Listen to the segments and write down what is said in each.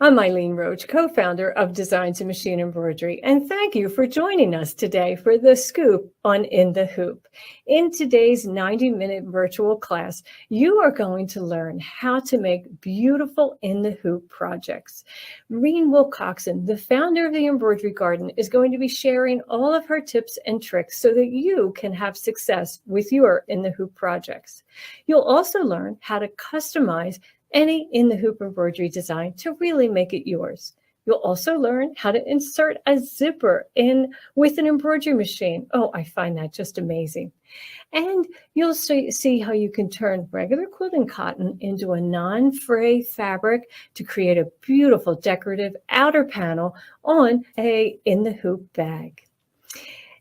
I'm Eileen Roach, co-founder of Designs and Machine Embroidery, and thank you for joining us today for the scoop on In the Hoop. In today's 90-minute virtual class, you are going to learn how to make beautiful In the Hoop projects. Reen Wilcoxon, the founder of the Embroidery Garden, is going to be sharing all of her tips and tricks so that you can have success with your In the Hoop projects. You'll also learn how to customize any in the hoop embroidery design to really make it yours. You'll also learn how to insert a zipper in with an embroidery machine. Oh, I find that just amazing. And you'll see how you can turn regular quilting cotton into a non-fray fabric to create a beautiful decorative outer panel on a in the hoop bag.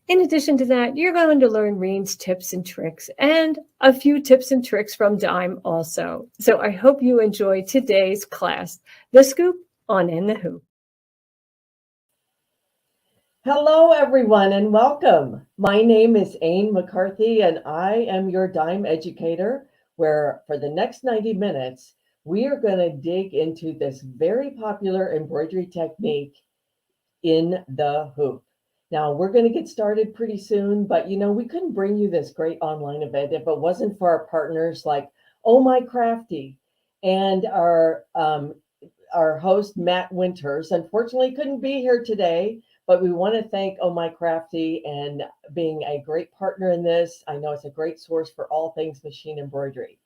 In addition to that, you're going to learn Reen's tips and tricks and a few tips and tricks from Dime also. So I hope you enjoy today's class, The Scoop on In the Hoop. Hello, everyone, and welcome. My name is Aine McCarthy, and I am your Dime educator, where for the next 90 minutes, we are going to dig into this very popular embroidery technique, in the hoop. Now, we're going to get started pretty soon, but we couldn't bring you this great online event if it wasn't for our partners like My Crafty and our host, Matt Winters. Unfortunately, couldn't be here today, but we want to thank My Crafty and being a great partner in this. I know it's a great source for all things machine embroidery.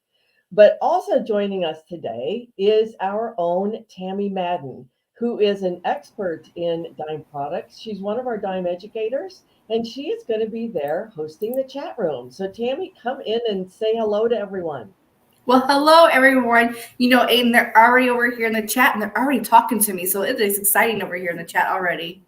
But also joining us today is our own Tammy Madden, who is an expert in dime products. She's one of our dime educators, and she is going to be there hosting the chat room. So, Tammy, come in and say hello to everyone. Well, hello, everyone. Aiden, they're already over here in the chat, and they're already talking to me. So it is exciting over here in the chat already.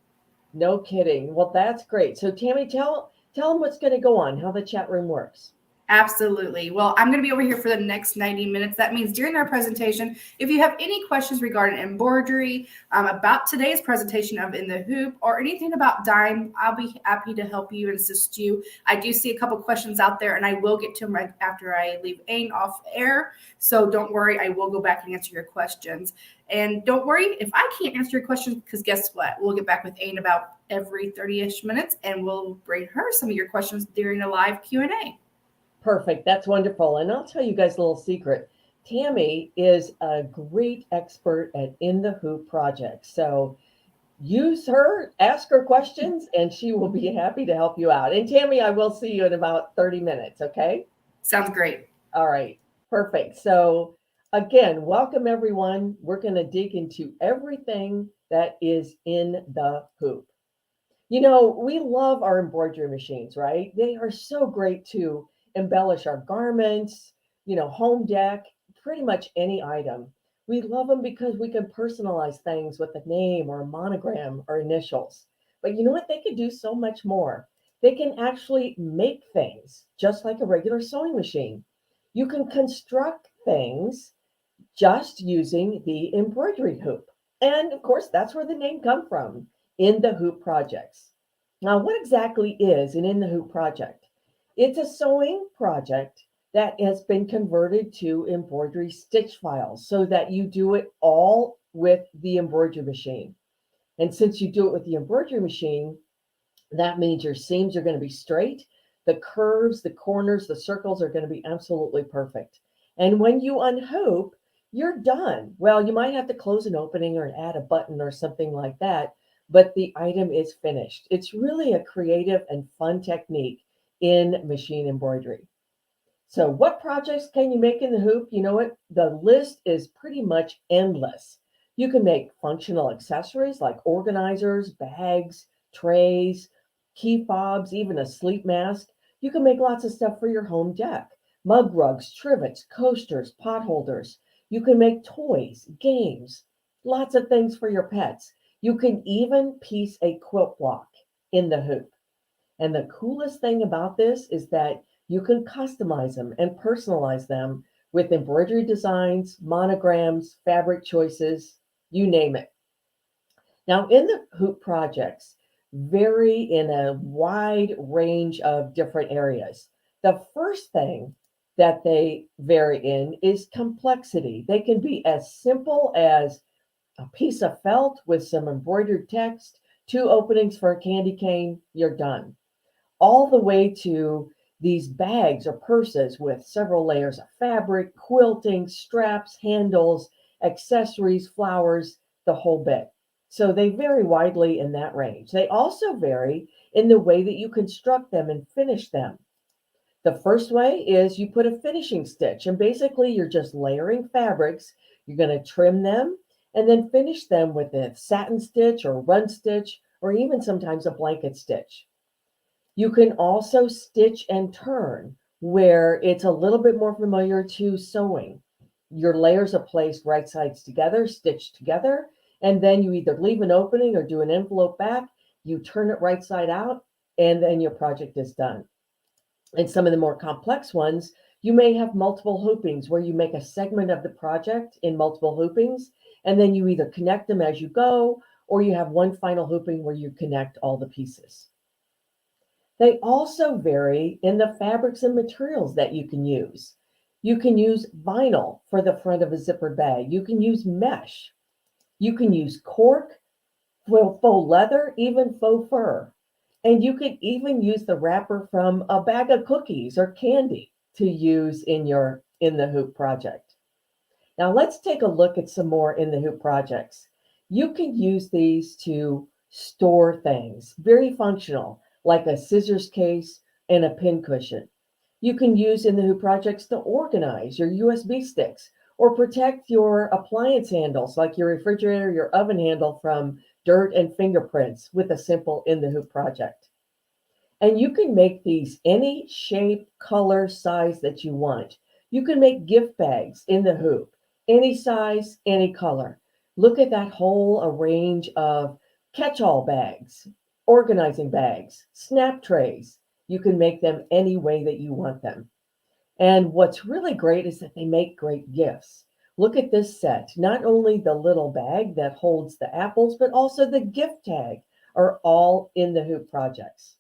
No kidding. Well, that's great. So, Tammy, tell them what's going to go on, how the chat room works. Absolutely. Well, I'm going to be over here for the next 90 minutes. That means during our presentation, if you have any questions regarding embroidery, about today's presentation of In the Hoop, or anything about dime, I'll be happy to help you and assist you. I do see a couple questions out there, and I will get to them right after I leave Aine off air. So don't worry, I will go back and answer your questions. And don't worry if I can't answer your questions, because guess what? We'll get back with Aine about every 30-ish minutes, and we'll bring her some of your questions during a live Q&A. Perfect. That's wonderful. And I'll tell you guys a little secret. Tammy is a great expert at In the Hoop projects. So use her, ask her questions, and she will be happy to help you out. And Tammy, I will see you in about 30 minutes, okay? Sounds great. All right. Perfect. So again, welcome everyone. We're going to dig into everything that is in the hoop. We love our embroidery machines, right? They are so great to embellish our garments, home deck, pretty much any item. We love them because we can personalize things with a name or a monogram or initials. But you know what? They can do so much more. They can actually make things just like a regular sewing machine. You can construct things just using the embroidery hoop. And of course, that's where the name comes from, In the Hoop projects. Now, what exactly is an In the Hoop project? It's a sewing project that has been converted to embroidery stitch files so that you do it all with the embroidery machine. And since you do it with the embroidery machine, that means your seams are going to be straight. The curves, the corners, the circles are going to be absolutely perfect. And when you unhoop, you're done. Well, you might have to close an opening or add a button or something like that, but the item is finished. It's really a creative and fun technique in machine embroidery. So what projects can you make in the hoop? You know what? The list is pretty much endless. You can make functional accessories like organizers, bags, trays, key fobs, even a sleep mask. You can make lots of stuff for your home deck. Mug rugs, trivets, coasters, pot holders. You can make toys, games, lots of things for your pets. You can even piece a quilt block in the hoop. And the coolest thing about this is that you can customize them and personalize them with embroidery designs, monograms, fabric choices, you name it. Now, in the hoop projects, vary in a wide range of different areas. The first thing that they vary in is complexity. They can be as simple as a piece of felt with some embroidered text, 2 openings for a candy cane, you're done. All the way to these bags or purses with several layers of fabric, quilting, straps, handles, accessories, flowers, the whole bit. So they vary widely in that range. They also vary in the way that you construct them and finish them. The first way is you put a finishing stitch, and basically you're just layering fabrics. You're going to trim them and then finish them with a satin stitch or run stitch or even sometimes a blanket stitch. You can also stitch and turn, where it's a little bit more familiar to sewing. Your layers are placed right sides together, stitched together, and then you either leave an opening or do an envelope back, you turn it right side out, and then your project is done. And some of the more complex ones, you may have multiple hoopings where you make a segment of the project in multiple hoopings, and then you either connect them as you go, or you have one final hooping where you connect all the pieces. They also vary in the fabrics and materials that you can use. You can use vinyl for the front of a zippered bag. You can use mesh. You can use cork, faux leather, even faux fur. And you could even use the wrapper from a bag of cookies or candy to use in the hoop project. Now let's take a look at some more in the hoop projects. You can use these to store things, very functional, like a scissors case and a pin cushion. You can use in the hoop projects to organize your USB sticks or protect your appliance handles, like your refrigerator, your oven handle, from dirt and fingerprints with a simple in the hoop project. And you can make these any shape, color, size that you want. You can make gift bags in the hoop, any size, any color. Look at that whole range of catch-all bags, organizing bags, snap trays. You can make them any way that you want them. And what's really great is that they make great gifts. Look at this set. Not only the little bag that holds the apples, but also the gift tag are all in the hoop projects.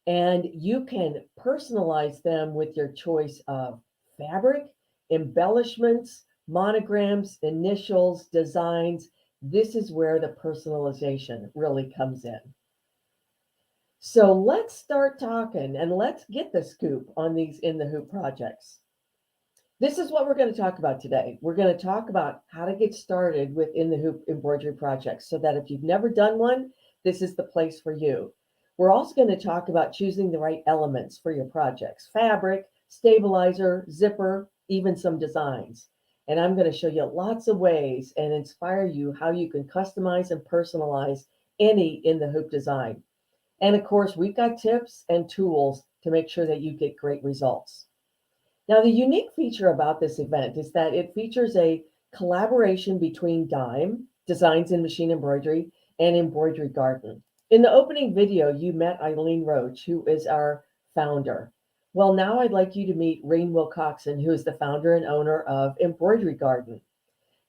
And you can personalize them with your choice of fabric, embellishments, monograms, initials, designs. This is where the personalization really comes in. So let's start talking and let's get the scoop on these in the hoop projects. This is what we're going to talk about today. We're going to talk about how to get started with in the hoop embroidery projects so that if you've never done one, this is the place for you. We're also going to talk about choosing the right elements for your projects: fabric, stabilizer, zipper, even some designs. And I'm going to show you lots of ways and inspire you how you can customize and personalize any in the hoop design. And of course, we've got tips and tools to make sure that you get great results. Now, the unique feature about this event is that it features a collaboration between Dime, Designs in Machine Embroidery, and Embroidery Garden. In the opening video, you met Eileen Roach, who is our founder. Well, now I'd like you to meet Reen Wilcoxon, who is the founder and owner of Embroidery Garden.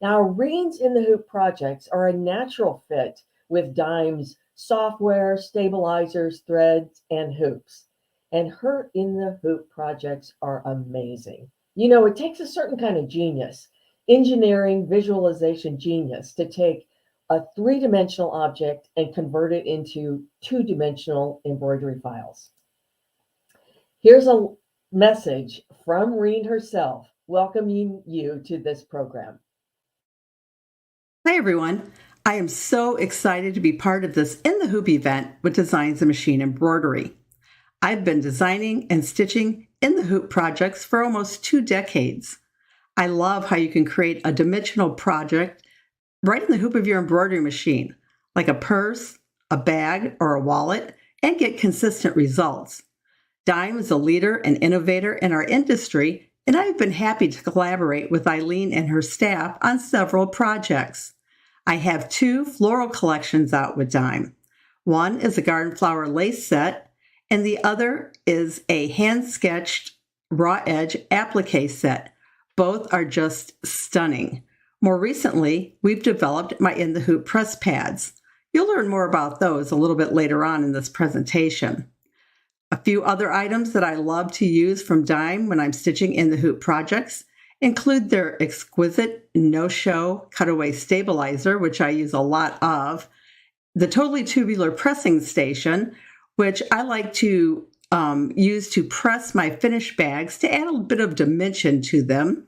Now, Reen's in the hoop projects are a natural fit with Dime's software, stabilizers, threads, and hoops. And her in the hoop projects are amazing. You know, it takes a certain kind of genius, engineering, visualization genius, to take a 3-dimensional object and convert it into 2-dimensional embroidery files. Here's a message from Reen herself, welcoming you to this program. Hi, everyone. I am so excited to be part of this In the Hoop event with Designs in Machine Embroidery. I've been designing and stitching in the hoop projects for almost 2 decades. I love how you can create a dimensional project right in the hoop of your embroidery machine, like a purse, a bag, or a wallet, and get consistent results. Dime is a leader and innovator in our industry, and I've been happy to collaborate with Eileen and her staff on several projects. I have 2 floral collections out with Dime. One is a garden flower lace set, and the other is a hand-sketched raw edge applique set. Both are just stunning. More recently, we've developed my In the Hoop press pads. You'll learn more about those a little bit later on in this presentation. A few other items that I love to use from Dime when I'm stitching in the hoop projects include their exquisite no-show cutaway stabilizer, which I use a lot of, the totally tubular pressing station, which I like to use to press my finished bags to add a bit of dimension to them.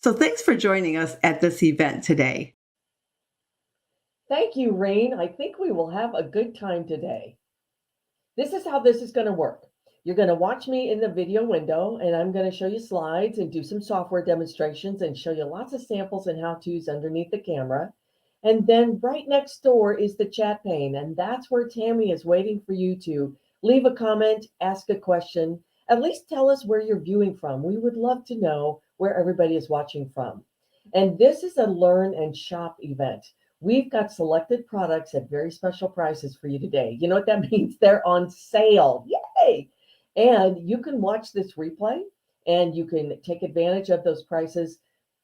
So thanks for joining us at this event today. Thank you, Rain. I think we will have a good time today. This is how this is going to work. You're going to watch me in the video window, and I'm going to show you slides and do some software demonstrations and show you lots of samples and how-tos underneath the camera. And then right next door is the chat pane, and that's where Tammy is waiting for you to leave a comment, ask a question, at least tell us where you're viewing from. We would love to know where everybody is watching from. And this is a learn and shop event. We've got selected products at very special prices for you today. You know what that means? They're on sale. Yay! And you can watch this replay and you can take advantage of those prices,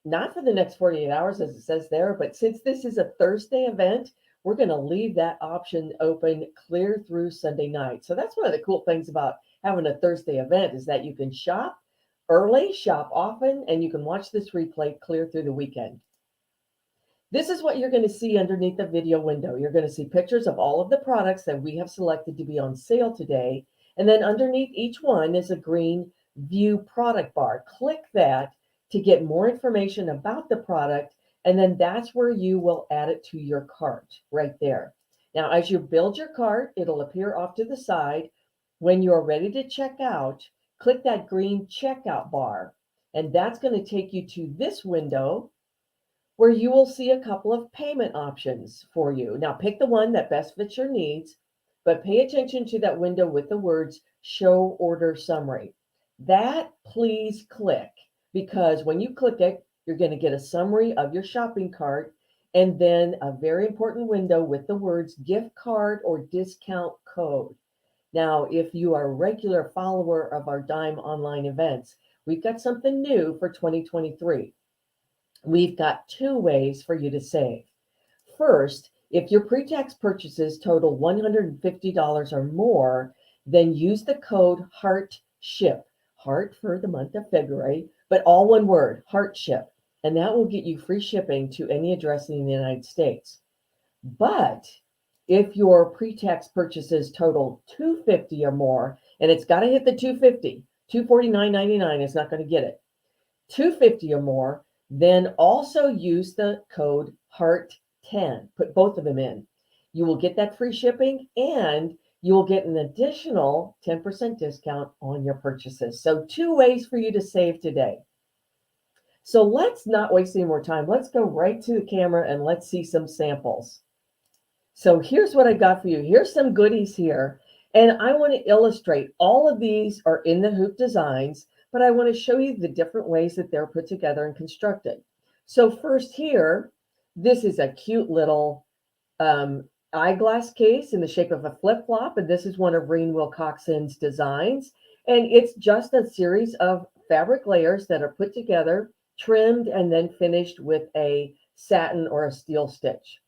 not for the next 48 hours, as it says there, but since this is a Thursday event, we're going to leave that option open clear through Sunday night. So that's one of the cool things about having a Thursday event is that you can shop early, shop often, and you can watch this replay clear through the weekend. This is what you're going to see underneath the video window. You're going to see pictures of all of the products that we have selected to be on sale today. And then underneath each one is a green View Product bar. Click that to get more information about the product. And then that's where you will add it to your cart right there. Now, as you build your cart, it'll appear off to the side. When you're ready to check out, click that green checkout bar. And that's going to take you to this window where you will see a couple of payment options for you. Now, pick the one that best fits your needs, but pay attention to that window with the words Show Order Summary. That please click, because when you click it, you're going to get a summary of your shopping cart and then a very important window with the words gift card or discount code. Now, if you are a regular follower of our Dime online events, we've got something new for 2023. We've got two ways for you to save. First, if your pre-tax purchases total $150 or more, then use the code HEARTSHIP, heart for the month of February, but all one word, HEARTSHIP, and that will get you free shipping to any address in the United States. But if your pre-tax purchases total $250 or more, and it's got to hit the $250, $249.99 is not going to get it, $250 or more, then also use the code HEART10. Put both of them in. You will get that free shipping and you will get an additional 10% discount on your purchases. So two ways for you to save today. So let's not waste any more time. Let's go right to the camera and let's see some samples. So here's what I got for you. Here's some goodies here. And I want to illustrate all of these are in the hoop designs, but I want to show you the different ways that they're put together and constructed. So first here, this is a cute little eyeglass case in the shape of a flip-flop, and this is one of Reen Wilcoxon's designs. And it's just a series of fabric layers that are put together, trimmed, and then finished with a satin or a steel stitch.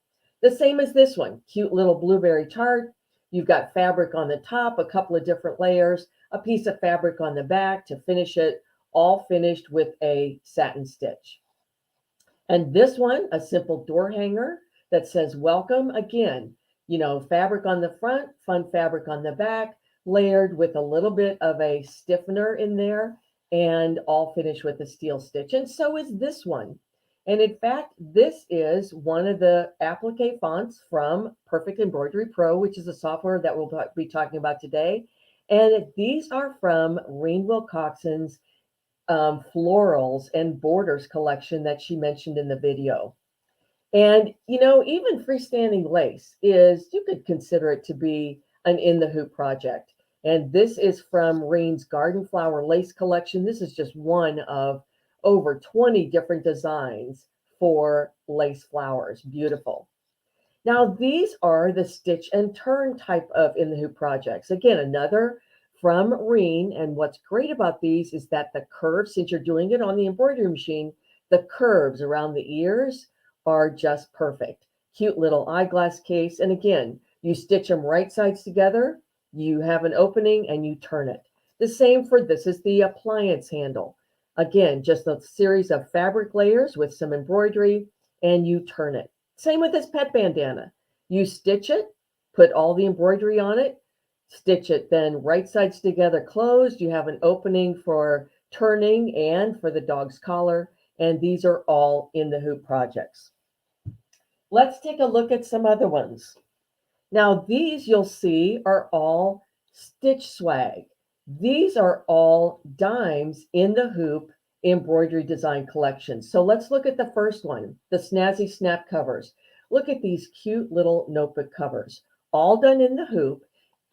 The same as this one, cute little blueberry tart. You've got fabric on the top, a couple of different layers, a piece of fabric on the back to finish it, all finished with a satin stitch. And this one, a simple door hanger that says welcome. Again, you know, fabric on the front, fun fabric on the back, layered with a little bit of a stiffener in there, and all finished with a steel stitch. And so is this one. And in fact, this is one of the applique fonts from Perfect Embroidery Pro, which is a software that we'll be talking about today. And these are from Reen Wilcoxon's florals and borders collection that she mentioned in the video. And, you know, even freestanding lace is, you could consider it to be an in the hoop project. And this is from Reen's Garden Flower Lace collection. This is just one of over 20 different designs for lace flowers. Beautiful. Now, these are the stitch and turn type of in the hoop projects. Again, another from Reen. And what's great about these is that the curves, since you're doing it on the embroidery machine, the curves around the ears are just perfect. Cute little eyeglass case. And again, you stitch them right sides together, you have an opening and you turn it. The same for this is the appliance handle. Again, just a series of fabric layers with some embroidery, and you turn it. Same with this pet bandana. You stitch it, put all the embroidery on it, stitch it then right sides together closed. You have an opening for turning and for the dog's collar, and these are all in the hoop projects. Let's take a look at some other ones. Now, these you'll see are all stitch swag. These are all dimes in the hoop embroidery design collection. So let's look at the first one, the snazzy snap covers. Look at these cute little notebook covers, all done in the hoop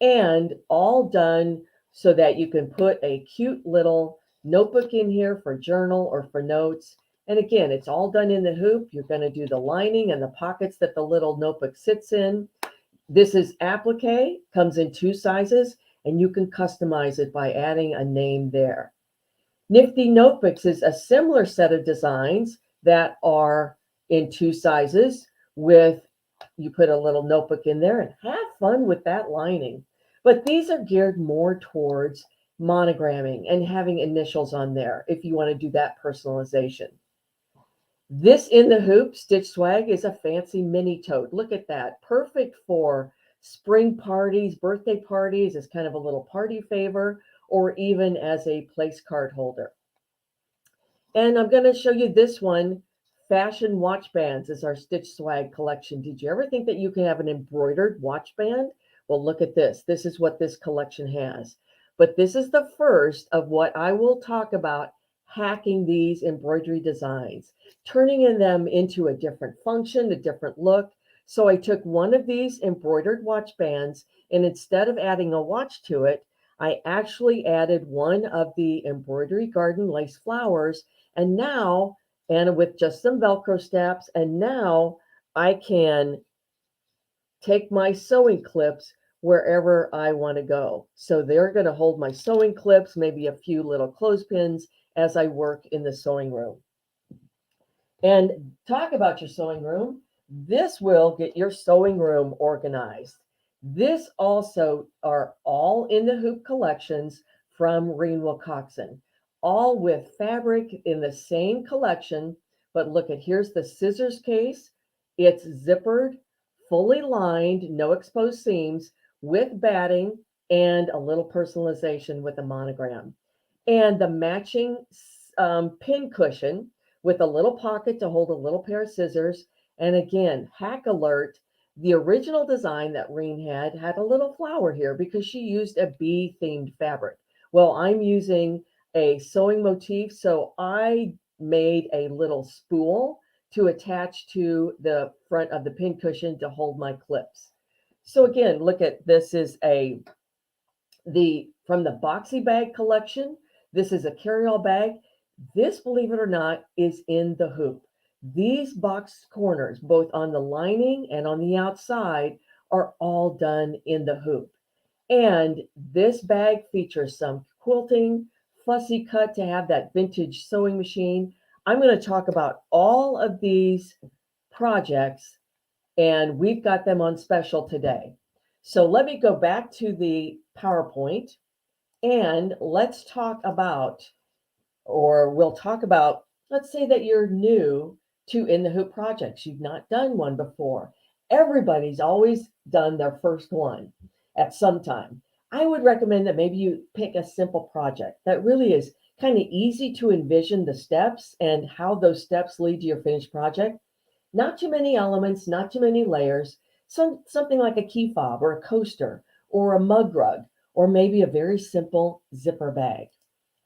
and all done so that you can put a cute little notebook in here for journal or for notes. And again, it's all done in the hoop. You're going to do the lining and the pockets that the little notebook sits in. This is applique, comes in 2 sizes, and you can customize it by adding a name there. Nifty Notebooks is a similar set of designs that are in 2 sizes with, you put a little notebook in there and have fun with that lining. But these are geared more towards monogramming and having initials on there if you want to do that personalization. This in the hoop stitch swag is a fancy mini tote. Look at that. Perfect for spring parties, birthday parties, as kind of a little party favor, or even as a place card holder. And I'm going to show you this one. Fashion watch bands is our stitch swag collection. Did you ever think that you can have an embroidered watch band? Well, look at this. This is what this collection has. But this is the first of what I will talk about, hacking these embroidery designs, turning them into a different function, a different look. So I took one of these embroidered watch bands, and instead of adding a watch to it, I actually added one of the embroidery garden lace flowers, and now, and with just some Velcro straps, and now I can take my sewing clips wherever I want to go. So they're going to hold my sewing clips, maybe a few little clothespins as I work in the sewing room. And talk about your sewing room. This will get your sewing room organized. This also are all in the hoop collections from Reen Wilcoxon, all with fabric in the same collection. But look at, here's the scissors case. It's zippered, fully lined, no exposed seams, with batting and a little personalization with a monogram. And the matching pin cushion with a little pocket to hold a little pair of scissors. And again, hack alert, the original design that Reen had a little flower here because she used a bee themed fabric. Well, I'm using a sewing motif, so I made a little spool to attach to the front of the pin cushion to hold my clips. So again, look at, this is from the Boxy Bag collection. This is a carry-all bag. This, believe it or not, is in the hoop. These box corners, both on the lining and on the outside, are all done in the hoop. And this bag features some quilting, fussy cut to have that vintage sewing machine. I'm going to talk about all of these projects, and we've got them on special today. So let me go back to the PowerPoint, and let's talk about, let's say that you're new to In the Hoop projects. You've not done one before. Everybody's always done their first one at some time. I would recommend that maybe you pick a simple project that really is kind of easy to envision the steps and how those steps lead to your finished project. Not too many elements, not too many layers, something like a key fob or a coaster or a mug rug, or maybe a very simple zipper bag.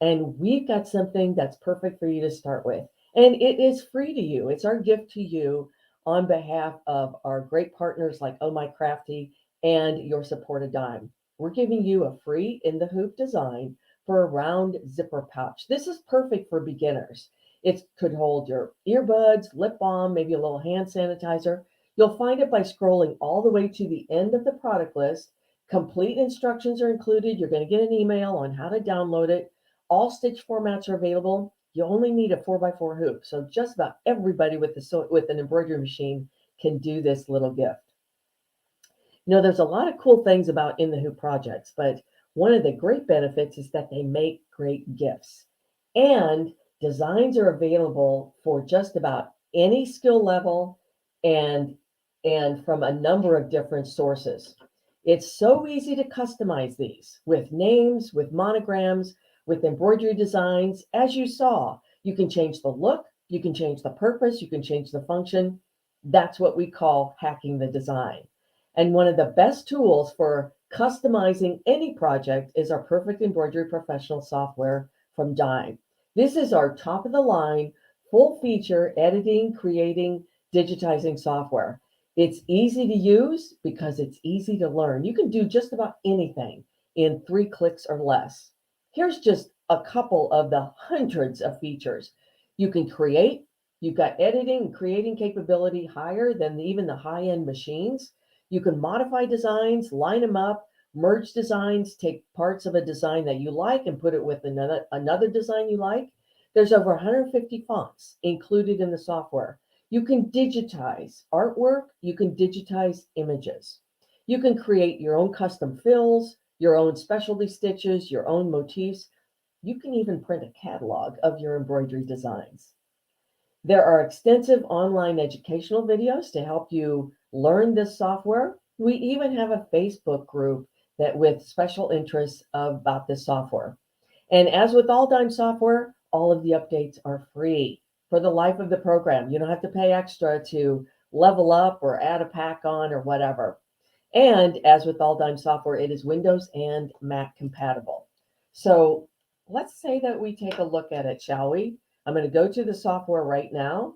And we've got something that's perfect for you to start with. And it is free to you. It's our gift to you on behalf of our great partners like Oh My Crafty and your supported dime. We're giving you a free In the Hoop design for a round zipper pouch. This is perfect for beginners. It could hold your earbuds, lip balm, maybe a little hand sanitizer. You'll find it by scrolling all the way to the end of the product list. Complete instructions are included. You're going to get an email on how to download it. All stitch formats are available. You only need a 4x4 hoop. So just about everybody with an embroidery machine can do this little gift. You know, there's a lot of cool things about In the Hoop projects, but one of the great benefits is that they make great gifts. And Designs are available for just about any skill level and from a number of different sources. It's so easy to customize these with names, with monograms, with embroidery designs. As you saw, you can change the look, you can change the purpose, you can change the function. That's what we call hacking the design. And one of the best tools for customizing any project is our Perfect Embroidery Professional software from Dime. This is our top of the line, full feature editing, creating, digitizing software. It's easy to use because it's easy to learn. You can do just about anything in 3 clicks or less. Here's just a couple of the hundreds of features. You can create, you've got editing and creating capability higher than even the high-end machines. You can modify designs, line them up, merge designs, take parts of a design that you like and put it with another design you like. There's over 150 fonts included in the software. You can digitize artwork, you can digitize images. You can create your own custom fills, your own specialty stitches, your own motifs. You can even print a catalog of your embroidery designs. There are extensive online educational videos to help you learn this software. We even have a Facebook group that with special interests about this software. And as with all Dime software, all of the updates are free for the life of the program. You don't have to pay extra to level up or add a pack on or whatever. And as with all Dime software, it is Windows and Mac compatible. So let's say that we take a look at it, shall we? I'm going to go to the software right now.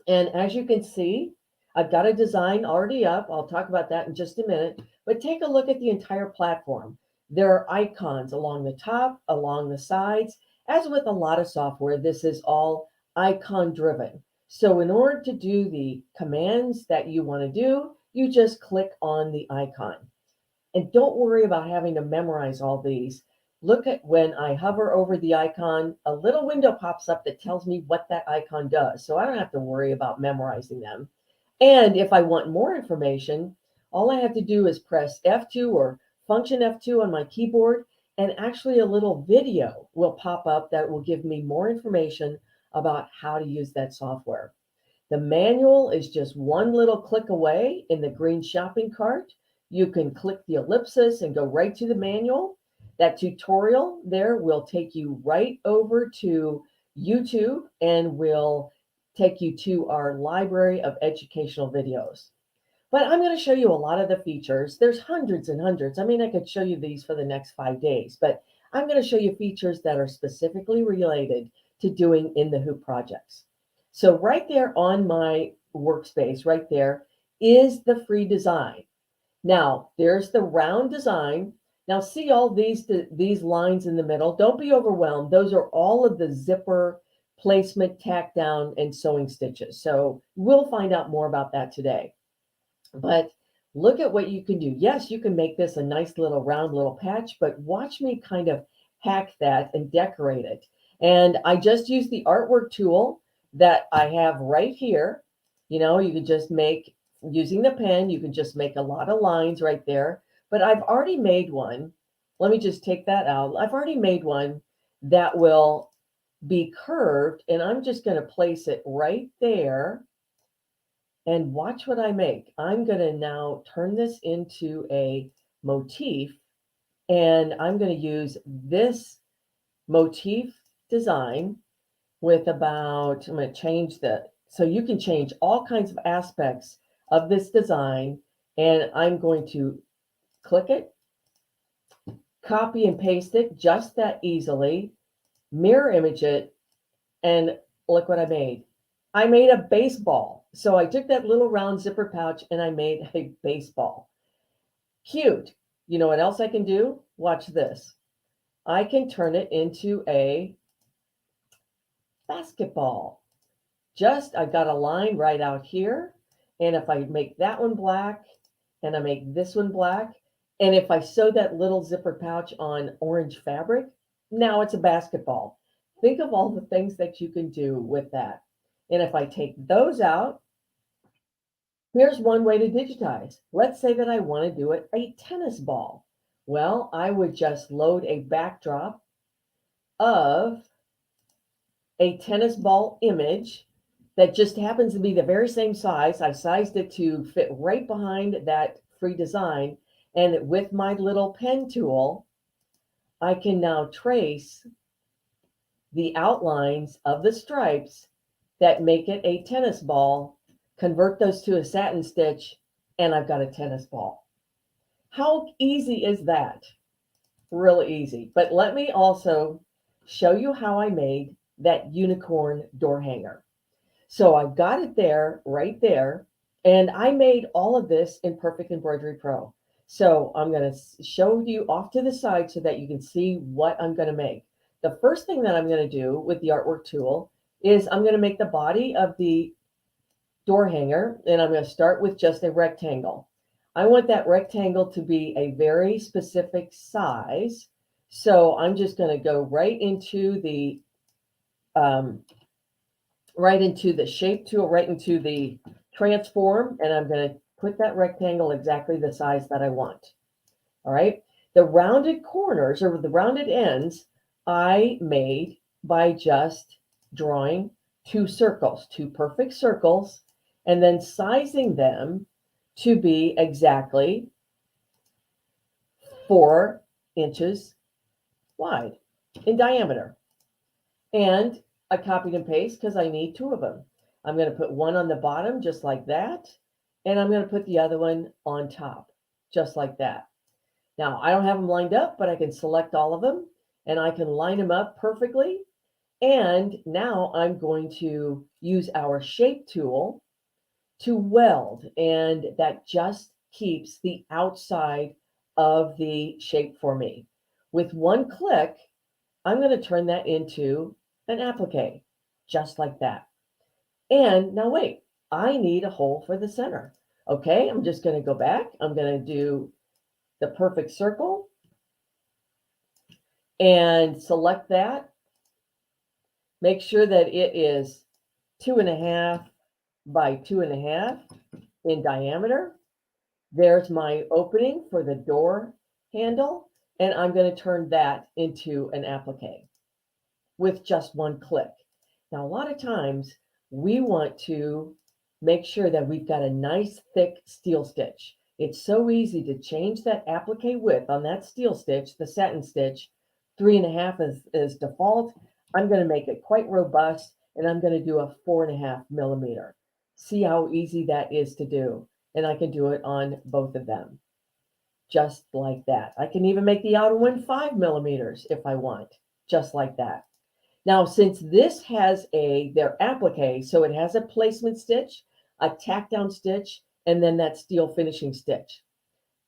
And as you can see, I've got a design already up. I'll talk about that in just a minute. But take a look at the entire platform. There are icons along the top, along the sides. As with a lot of software, this is all icon driven. So in order to do the commands that you want to do, you just click on the icon. And don't worry about having to memorize all these. Look at when I hover over the icon, a little window pops up that tells me what that icon does. So I don't have to worry about memorizing them. And if I want more information, all I have to do is press F2 or function F2 on my keyboard, and actually a little video will pop up that will give me more information about how to use that software. The manual is just one little click away in the green shopping cart. You can click the ellipsis and go right to the manual. That tutorial there will take you right over to YouTube and will take you to our library of educational videos. But I'm going to show you a lot of the features. There's hundreds and hundreds. I mean, I could show you these for the next 5 days, but I'm going to show you features that are specifically related to doing in the hoop projects. So right there on my workspace, right there is the free design. Now, there's the round design. Now, see all these lines in the middle? Don't be overwhelmed. Those are all of the zipper placement, tack down, and sewing stitches. So we'll find out more about that today. But look at what you can do. Yes, you can make this a nice little round little patch, but watch me kind of hack that and decorate it. And I just used the artwork tool that I have right here. You know, you can just make, using the pen, you can just make a lot of lines right there. But I've already made one. Let me just take that out. I've already made one that will be curved, and I'm just going to place it right there. And watch what I make. I'm going to now turn this into a motif, and I'm going to use this motif design with about, I'm going to change that. So you can change all kinds of aspects of this design, and I'm going to click it, copy and paste it just that easily, mirror image it, and look what I made. I made a baseball. So I took that little round zipper pouch and I made a baseball. Cute. You know what else I can do? Watch this. I can turn it into a basketball. I've got a line right out here. And if I make that one black and I make this one black, and if I sew that little zipper pouch on orange fabric, now it's a basketball. Think of all the things that you can do with that. And if I take those out, here's one way to digitize. Let's say that I want to do it a tennis ball. Well, I would just load a backdrop of a tennis ball image that just happens to be the very same size. I sized it to fit right behind that free design. And with my little pen tool, I can now trace the outlines of the stripes that make it a tennis ball, convert those to a satin stitch, and I've got a tennis ball. How easy is that? Really easy. But let me also show you how I made that unicorn door hanger. So I've got it there, right there, and I made all of this in Perfect Embroidery Pro. So I'm going to show you off to the side so that you can see what I'm going to make. The first thing that I'm going to do with the artwork tool is I'm going to make the body of the door hanger, and I'm going to start with just a rectangle. I want that rectangle to be a very specific size. So I'm just going to go right into the shape tool, right into the transform, and I'm going to put that rectangle exactly the size that I want. All right. The rounded corners or the rounded ends I made by just drawing two circles, two perfect circles, and then sizing them to be exactly 4 inches wide in diameter. And I copied and pasted because I need 2 of them. I'm going to put one on the bottom just like that. And I'm going to put the other one on top just like that. Now, I don't have them lined up, but I can select all of them and I can line them up perfectly. And now I'm going to use our shape tool to weld, and that just keeps the outside of the shape for me. With one click, I'm going to turn that into an applique, just like that. And now wait, I need a hole for the center. Okay, I'm just going to go back. I'm going to do the perfect circle and select that. Make sure that it is 2.5 by 2.5 in diameter. There's my opening for the door handle, and I'm going to turn that into an applique with just one click. Now, a lot of times we want to make sure that we've got a nice thick steel stitch. It's so easy to change that applique width on that steel stitch, the satin stitch. 3.5 is default. I'm going to make it quite robust, and I'm going to do a 4.5 millimeter. See how easy that is to do. And I can do it on both of them, just like that. I can even make the outer one 5 millimeters if I want, just like that. Now, since this has their applique, so it has a placement stitch, a tack down stitch, and then that steel finishing stitch.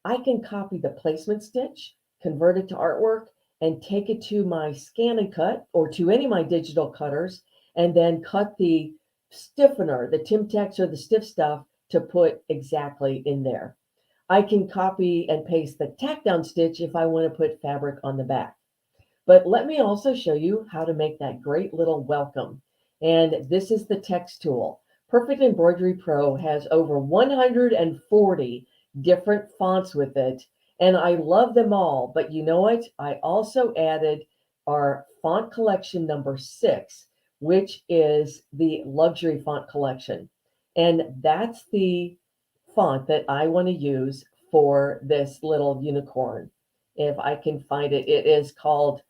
I can copy the placement stitch, convert it to artwork, and take it to my scan and cut or to any of my digital cutters, and then cut the stiffener, the Timtex or the stiff stuff to put exactly in there. I can copy and paste the tack down stitch if I want to put fabric on the back. But let me also show you how to make that great little welcome. And this is the text tool. Perfect Embroidery Pro has over 140 different fonts with it, and I love them all. But you know what? I also added our font collection number 6, which is the luxury font collection. And that's the font that I want to use for this little unicorn. If I can find it, it is called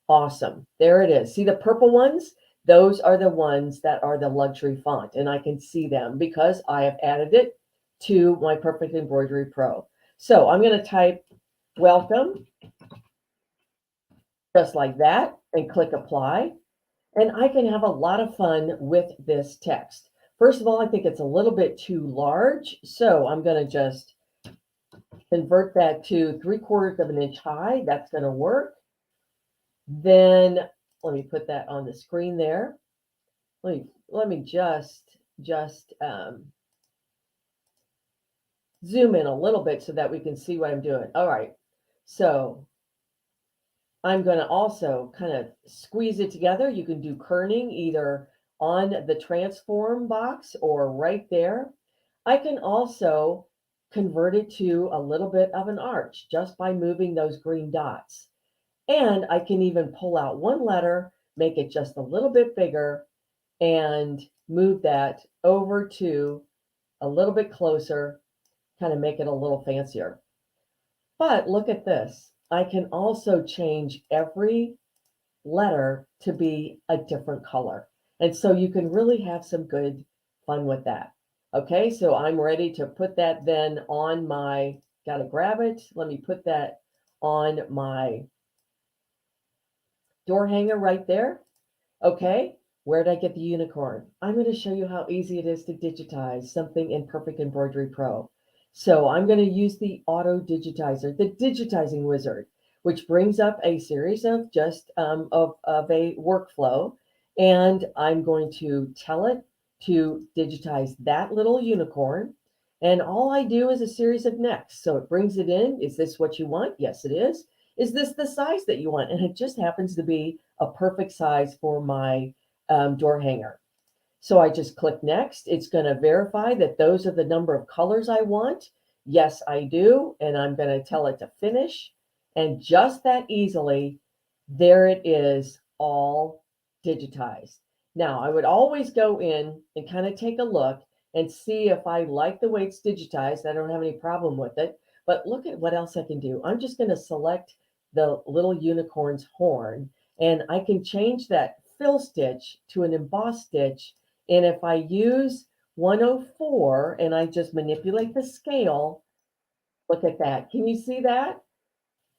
Awesome. There it is. See the purple ones? Those are the ones that are the luxury font, and I can see them because I have added it to my Perfect Embroidery Pro. So I'm going to type welcome just like that and click apply. And I can have a lot of fun with this text. First of all, I think it's a little bit too large. So I'm going to just convert that to 3/4 of an inch high. That's going to work. Then let me put that on the screen there. Let me just zoom in a little bit so that we can see what I'm doing. All right. So I'm going to also kind of squeeze it together. You can do kerning either on the transform box or right there. I can also convert it to a little bit of an arch just by moving those green dots. And I can even pull out one letter make it just a little bit bigger and move that over to a little bit closer, kind of make it a little fancier. But look at this. I can also change every letter to be a different color. And so you can really have some good fun with that. Okay, so I'm ready to put that then on my, gotta grab it. Let me put that on my door hanger right there. Okay, where did I get the unicorn? I'm going to show you how easy it is to digitize something in Perfect Embroidery Pro. So I'm going to use the auto digitizer, the digitizing wizard, which brings up a series of of a workflow. And I'm going to tell it to digitize that little unicorn. And all I do is a series of next. So it brings it in. Is this what you want? Yes, it is. Is this the size that you want? And it just happens to be a perfect size for my door hanger. So I just click next. It's going to verify that those are the number of colors I want. Yes, I do. And I'm going to tell it to finish. And just that easily, there it is, all digitized. Now, I would always go in and kind of take a look and see if I like the way it's digitized. I don't have any problem with it. But look at what else I can do. I'm just going to select the little unicorn's horn, and I can change that fill stitch to an embossed stitch. And if I use 104 and I just manipulate the scale, look at that. Can you see that?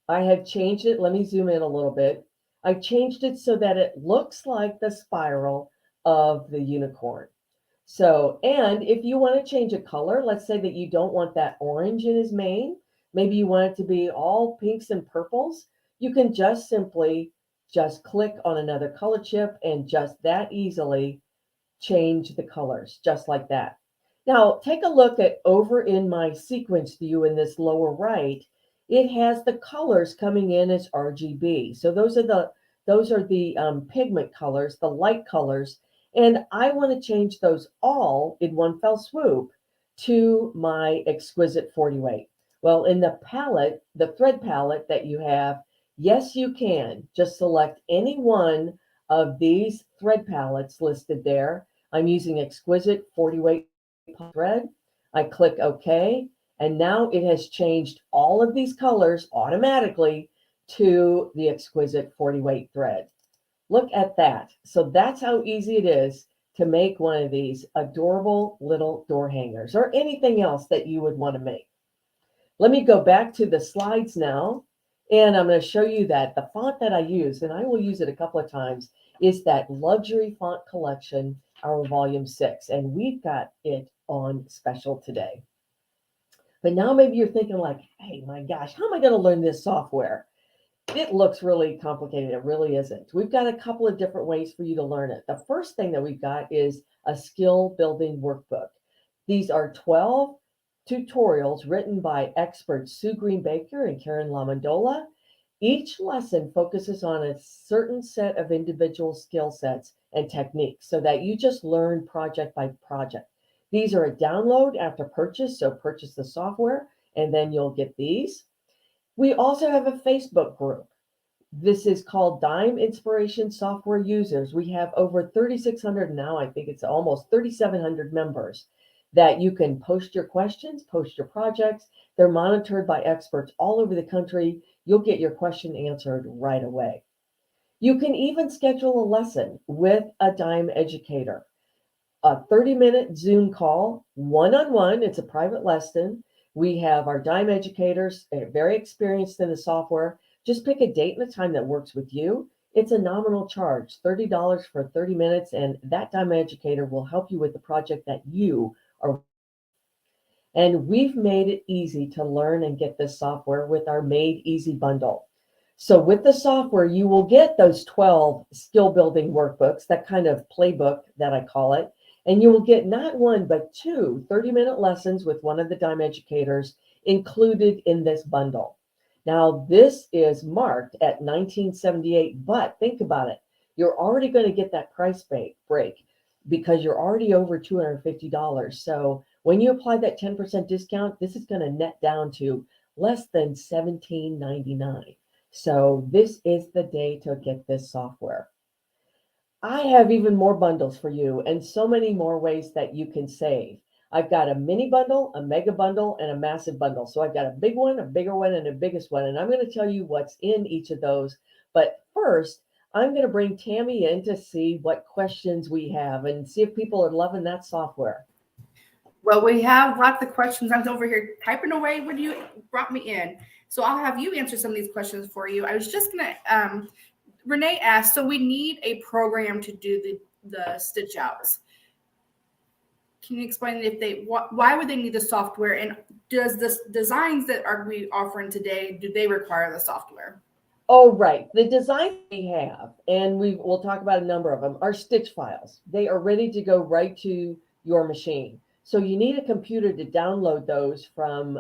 I have changed it. Let me zoom in a little bit. I changed it so that it looks like the spiral of the unicorn. So, and if you want to change a color, let's say that you don't want that orange in his mane, maybe you want it to be all pinks and purples, you can just simply just click on another color chip and just that easily change the colors, just like that. Now, take a look at over in my sequence view in this lower right. It has the colors coming in as RGB. So those are the pigment colors, the light colors. And I want to change those all in one fell swoop to my exquisite 40 weight. Well, in the palette, the thread palette that you have, yes, you can just select any one of these thread palettes listed there. I'm using exquisite 40 weight thread. I click OK, and now it has changed all of these colors automatically to the exquisite 40 weight thread. Look at that. So that's how easy it is to make one of these adorable little door hangers or anything else that you would want to make. Let me go back to the slides now, and I'm going to show you that the font that I use, and I will use it a couple of times, is that Luxury Font Collection, our volume 6, and we've got it on special today. But now maybe you're thinking like, hey, my gosh, how am I going to learn this software? It looks really complicated. It really isn't. We've got a couple of different ways for you to learn it. The first thing that we've got is a skill building workbook. These are 12 tutorials written by experts Sue Green Baker and Karen Lamondola. Each lesson focuses on a certain set of individual skill sets and techniques so that you just learn project by project. These are a download after purchase, so purchase the software and then you'll get these. We also have a Facebook group. This is called Dime Inspiration Software Users. We have over 3,600 now. I think it's almost 3,700 members that you can post your questions, post your projects. They're monitored by experts all over the country. You'll get your question answered right away. You can even schedule a lesson with a Dime educator. A 30-minute Zoom call, one-on-one. It's a private lesson. We have our Dime educators, very experienced in the software. Just pick a date and a time that works with you. It's a nominal charge, $30 for 30 minutes, and that Dime educator will help you with the project that you are. And we've made it easy to learn and get this software with our Made Easy bundle. So with the software, you will get those 12 skill building workbooks, that kind of playbook that I call it. And you will get not one, but two 30-minute lessons with one of the Dime educators included in this bundle. Now, this is marked at $19.78, but think about it. You're already going to get that price break because you're already over $250. So when you apply that 10% discount, this is going to net down to less than $17.99. So this is the day to get this software. I have even more bundles for you and so many more ways that you can save. I've got a mini bundle, a mega bundle, and a massive bundle. So I've got a big one, a bigger one, and a biggest one. And I'm going to tell you what's in each of those. But first, I'm going to bring Tammy in to see what questions we have and see if people are loving that software. Well, we have lots of questions. I was over here typing away when you brought me in. So I'll have you answer some of these questions for you. I was just going to, Renee asked, so we need a program to do the stitch outs. Can you explain if why would they need the software, and does the designs that are we offering today, do they require the software? Oh, right. The design we have, and we'll talk about a number of them, are stitch files. They are ready to go right to your machine. So you need a computer to download those from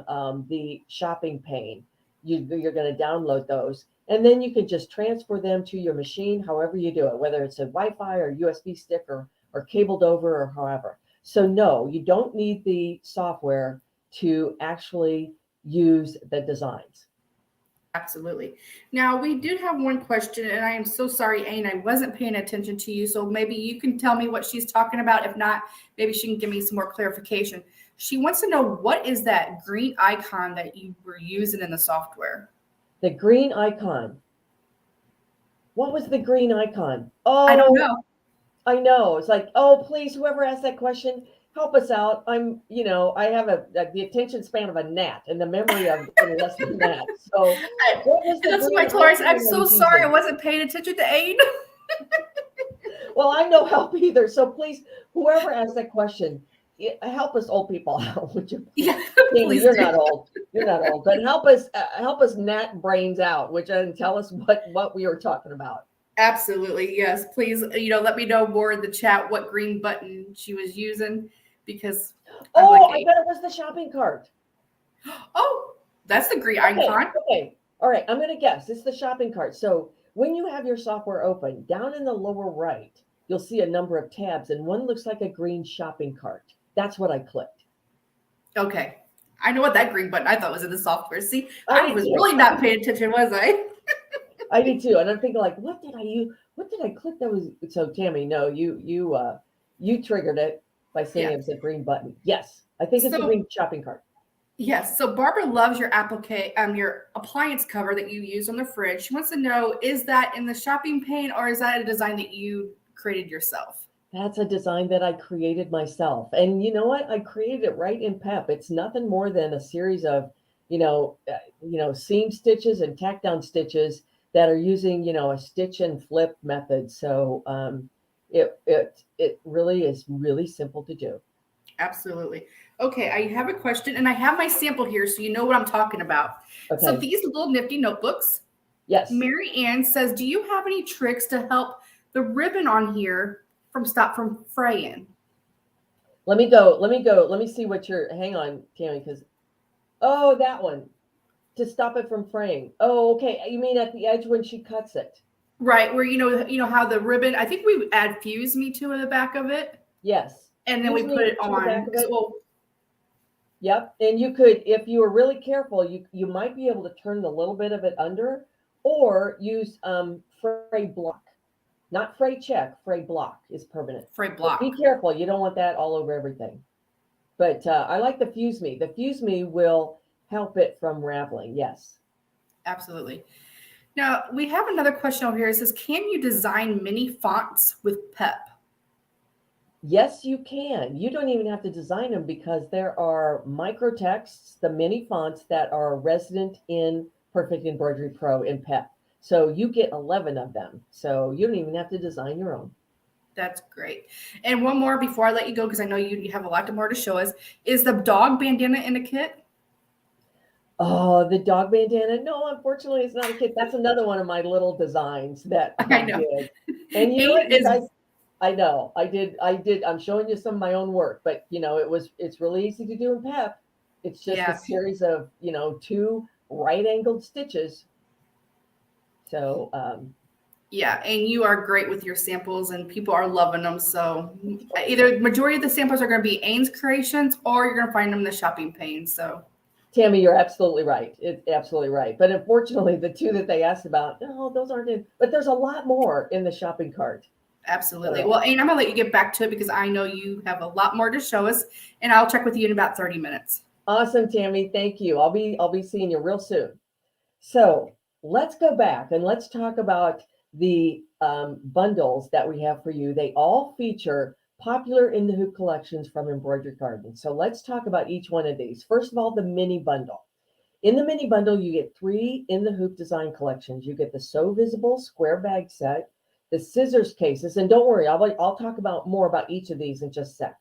the shopping pane. You're going to download those, and then you can just transfer them to your machine, however you do it, whether it's a Wi-Fi or USB stick or cabled over or however. So no, you don't need the software to actually use the designs. Absolutely. Now, we did have one question, and I am so sorry, Aine, I wasn't paying attention to you. So maybe you can tell me what she's talking about. If not, maybe she can give me some more clarification. She wants to know, what is that green icon that you were using in the software? The green icon. What was the green icon? Oh, I don't know. I know. It's like, oh, please, whoever asked that question, help us out. I have the attention span of a gnat and the memory of less than that. So what was the That's green what I told her. I said, I'm icon so I was sorry. I using? wasn't paying attention to Aine. Well, I'm no help either. So please, whoever asked that question, help us old people out. Would you? Yeah, Tammy, please you're do. not old. You're not old, but help us gnat brains out, which and tell us what we were talking about. Absolutely. Yes. Please, let me know more in the chat what green button she was using, because I'm like, I bet it was the shopping cart. oh, that's the green Okay, icon. okay. All right, I'm going to guess. It's the shopping cart. So when you have your software open, down in the lower right, you'll see a number of tabs, and one looks like a green shopping cart. That's what I clicked. Okay. I know what that green button I thought was in the software. See, I I did was too. really not paying attention, was I? I did too. And I'm thinking like, what did I use? What did I click that was so Tammy, no, you triggered it by saying Yeah. it was a green button. Yes. I think it's a So green shopping cart. yes. So Barbara loves your your appliance cover that you use on the fridge. She wants to know, is that in the shopping pane, or is that a design that you created yourself? That's a design that I created myself. And you know what? I created it right in PEP. It's nothing more than a series of, seam stitches and tack down stitches that are using, a stitch and flip method. So it really is really simple to do. Absolutely. Okay, I have a question, and I have my sample here, so you know what I'm talking about. So Okay. these little nifty notebooks, Yes. Mary Ann says, do you have any tricks to help the ribbon on here stop from fraying? Let me go. Let me see what hang on, Tammy, because that one to stop it from fraying. Oh, okay. You mean at the edge when she cuts it? Right, where you know how the ribbon, I think we add Fuse Me to the back of it. Yes. And then we put it on. Yep. And you could, if you were really careful, you might be able to turn a little bit of it under, or use fray block. Not fray check, fray block is permanent. Fray block. But be careful, you don't want that all over everything. But I like the Fuse Me. The Fuse Me will help it from raveling. Yes. Absolutely. Now we have another question over here. It says, can you design mini fonts with PEP? Yes, you can. You don't even have to design them because there are micro texts, the mini fonts that are resident in Perfect Embroidery Pro in PEP. So you get 11 of them. So you don't even have to design your own. That's great. And one more before I let you go, because I know you have a lot more to show us, is the dog bandana in the kit? Oh, the dog bandana. No, unfortunately, it's not a kit. That's another one of my little designs that I did. And you know what, you guys, I know, I did. I'm showing you some of my own work, but it's really easy to do in PEP. It's just a series of, 2 right-angled stitches. So, yeah, and you are great with your samples, and people are loving them. So either majority of the samples are going to be Aine's creations, or you're going to find them in the shopping pane. So Tammy, you're absolutely right. It's absolutely right. But unfortunately, the 2 that they asked about, no, those aren't in. But there's a lot more in the shopping cart. Absolutely. So- Well, and I'm gonna let you get back to it because I know you have a lot more to show us, and I'll check with you in about 30 minutes. Awesome, Tammy. Thank you. I'll be seeing you real soon. So let's go back and let's talk about the bundles that we have for you. They all feature popular in the hoop collections from Embroidery Garden. So let's talk about each one of these. First of all, the mini bundle. In the mini bundle, you get 3 in the hoop design collections. You get the So Visible square bag set, the scissors cases, and don't worry, I'll talk about more about each of these in just a sec,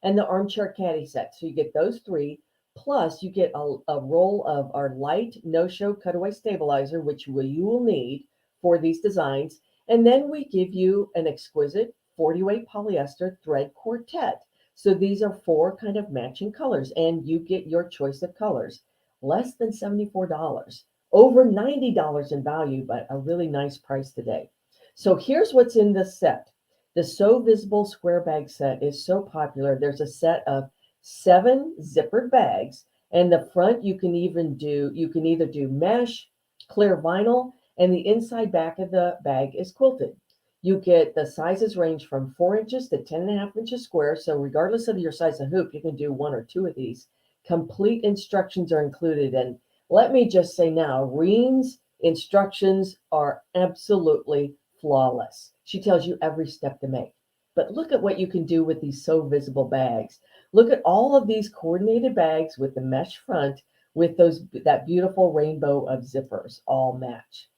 and the armchair caddy set. So you get those 3. Plus, you get a roll of our light no-show cutaway stabilizer, which you will need for these designs. And then we give you an exquisite 40-weight polyester thread quartet. So these are 4 kind of matching colors, and you get your choice of colors. Less than $74, over $90 in value, but a really nice price today. So here's what's in this set. The So Visible square bag set is so popular. There's a set of 7 zippered bags, and the front you can either do mesh, clear vinyl, and the inside back of the bag is quilted. You get the sizes range from 4 inches to 10.5 inches square. So regardless of your size of hoop, you can do 1 or 2 of these. Complete instructions are included. And let me just say now, Reen's instructions are absolutely flawless. She tells you every step to make. But look at what you can do with these So Visible bags. Look at all of these coordinated bags with the mesh front with that beautiful rainbow of zippers all match.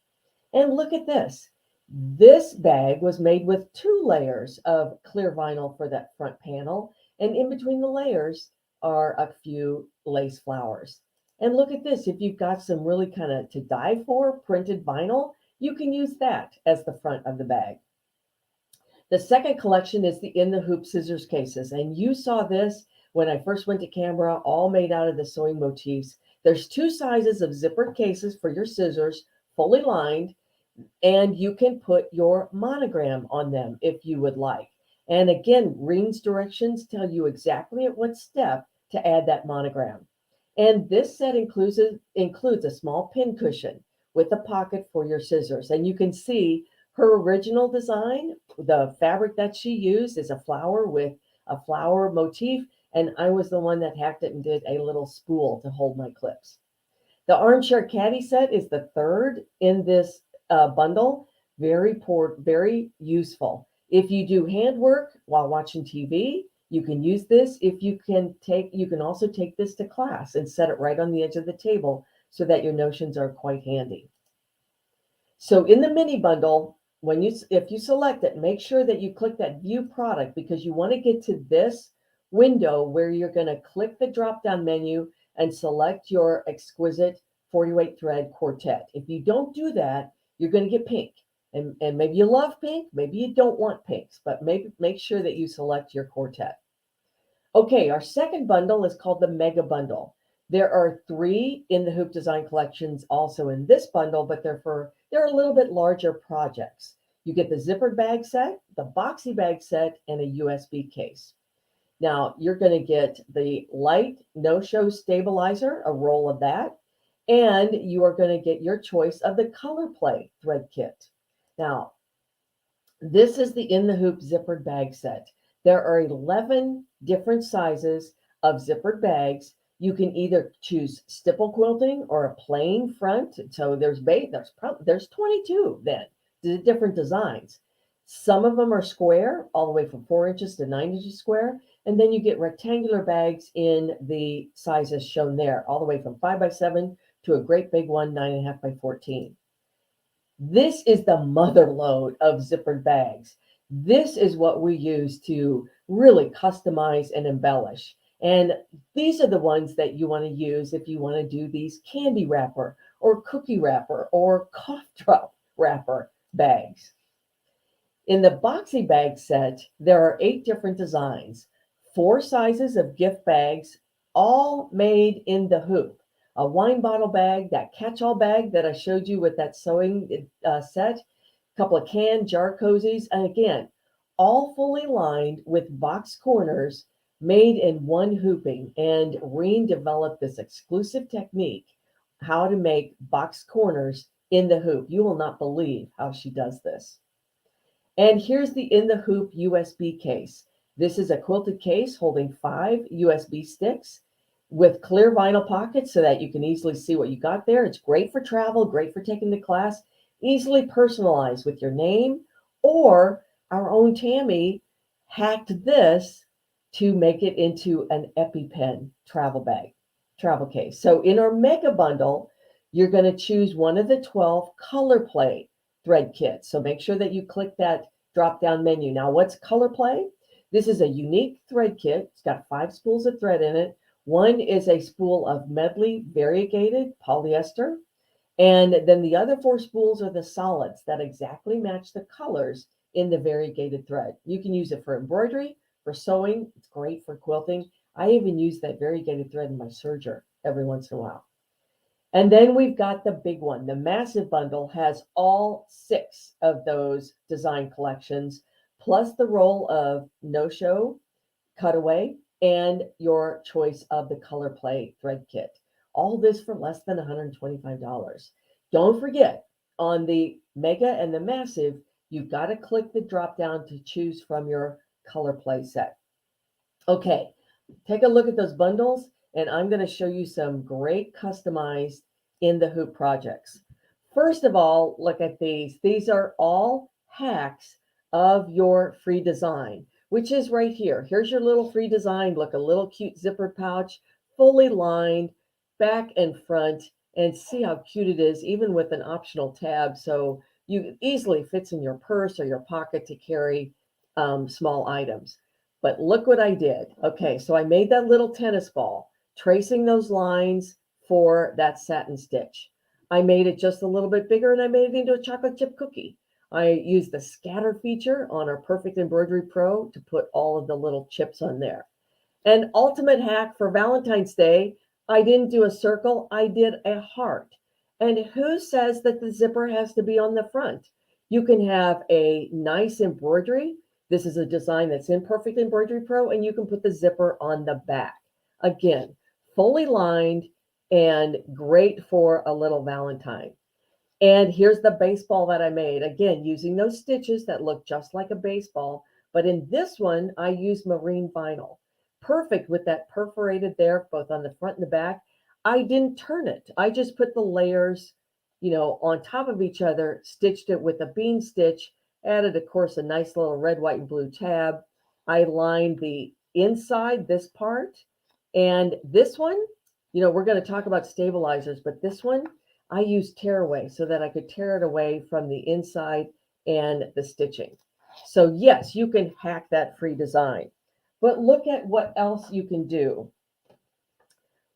And look at this. This bag was made with 2 layers of clear vinyl for that front panel. And in between the layers are a few lace flowers. And look at this. If you've got some really kind of to die for printed vinyl, you can use that as the front of the bag. The second collection is the In the Hoop scissors cases. And you saw this when I first went to Canberra, all made out of the sewing motifs. There's 2 sizes of zippered cases for your scissors, fully lined, and you can put your monogram on them if you would like. And again, Reen's directions tell you exactly at what step to add that monogram. And this set includes a small pin cushion with a pocket for your scissors. And you can see her original design, the fabric that she used is a flower with a flower motif. And I was the one that hacked it and did a little spool to hold my clips. The armchair caddy set is the 3rd in this bundle. Very useful. If you do handwork while watching TV, you can use this. You can also take this to class and set it right on the edge of the table so that your notions are quite handy. So in the mini bundle, if you select it, make sure that you click that view product because you want to get to this window where you're going to click the drop down menu and select your exquisite 40-weight thread quartet. If you don't do that, you're going to get pink. And maybe you love pink, maybe you don't want pinks, but make sure that you select your quartet. Okay, our second bundle is called the Mega Bundle. There are 3 in the Hoop Design collections also in this bundle, but they're a little bit larger projects. You get the zippered bag set, the boxy bag set, and a USB case. Now, you're going to get the light no-show stabilizer, a roll of that, and you are going to get your choice of the color play thread kit. Now, this is the In the Hoop zippered bag set. There are 11 different sizes of zippered bags. You can either choose stipple quilting or a plain front. So there's 22 then, the different designs. Some of them are square, all the way from 4 inches to 9 inches square. And then you get rectangular bags in the sizes shown there, all the way from 5x7 to a great big one, 9.5 by 14. This is the mother load of zippered bags. This is what we use to really customize and embellish. And these are the ones that you want to use if you want to do these candy wrapper or cookie wrapper or cough drop wrapper bags. In the boxy bag set, there are 8 different designs, 4 sizes of gift bags, all made in the hoop. A wine bottle bag, that catch-all bag that I showed you with that sewing set, a couple of can jar cozies, and again, all fully lined with box corners made in one hooping. And Reen developed this exclusive technique, how to make box corners in the hoop. You will not believe how she does this. And here's the In the Hoop USB case. This is a quilted case holding 5 USB sticks with clear vinyl pockets so that you can easily see what you got there. It's great for travel, great for taking the class, easily personalized with your name, or our own Tammy hacked this to make it into an EpiPen travel bag, travel case. So in our mega bundle, you're going to choose one of the 12 color play thread kits. So make sure that you click that drop down menu. Now, what's color play? This is a unique thread kit. It's got 5 spools of thread in it. One is a spool of medley variegated polyester. And then the other 4 spools are the solids that exactly match the colors in the variegated thread. You can use it for embroidery, for sewing. It's great for quilting. I even use that variegated thread in my serger every once in a while. And then we've got the big one. The massive bundle has all 6 of those design collections, plus the roll of no-show, cutaway, and your choice of the color play thread kit. All this for less than $125. Don't forget, on the mega and the massive, you've got to click the drop down to choose from your color play set. Okay, take a look at those bundles, and I'm going to show you some great customized in the hoop projects. First of all, look at these. These are all hacks of your free design, which is right here. Here's your little free design. Look, a little cute zipper pouch, fully lined, back and front, and see how cute it is, even with an optional tab. So you easily fits in your purse or your pocket to carry small items. But look what I did. Okay, so I made that little tennis ball, tracing those lines for that satin stitch. I made it just a little bit bigger and I made it into a chocolate chip cookie. I used the scatter feature on our Perfect Embroidery Pro to put all of the little chips on there. An ultimate hack for Valentine's Day, I didn't do a circle, I did a heart. And who says that the zipper has to be on the front? You can have a nice embroidery. This is a design that's in Perfect Embroidery Pro, and you can put the zipper on the back. Again, fully lined and great for a little Valentine. And here's the baseball that I made. Again, using those stitches that look just like a baseball. But in this one, I used marine vinyl. Perfect with that perforated there, both on the front and the back. I didn't turn it. I just put the layers, on top of each other, stitched it with a bean stitch, added, of course, a nice little red, white, and blue tab. I lined the inside, this part. And this one, we're going to talk about stabilizers, but this one, I used tear away so that I could tear it away from the inside and the stitching. So yes, you can hack that free design, but look at what else you can do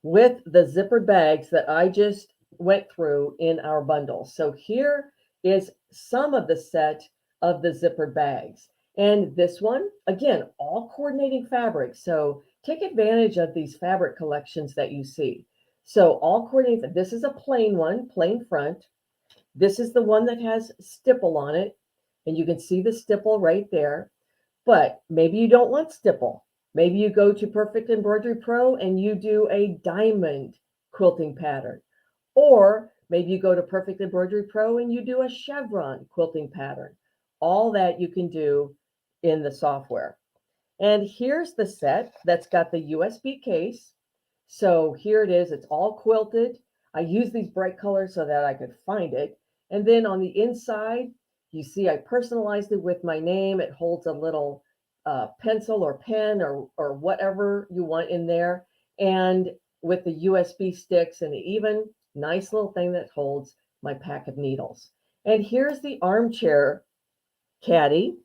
with the zippered bags that I just went through in our bundle. So here is some of the set of the zippered bags. And this one, again, all coordinating fabrics. So take advantage of these fabric collections that you see. So all coordinated, this is a plain one, plain front. This is the one that has stipple on it. And you can see the stipple right there. But maybe you don't want stipple. Maybe you go to Perfect Embroidery Pro and you do a diamond quilting pattern. Or maybe you go to Perfect Embroidery Pro and you do a chevron quilting pattern. All that you can do in the software. And here's the set that's got the USB case. So here it is. It's all quilted. I use these bright colors so that I could find it. And then on the inside, you see I personalized it with my name. It holds a little pencil or pen or whatever you want in there. And with the USB sticks and even nice little thing that holds my pack of needles. And here's the armchair caddy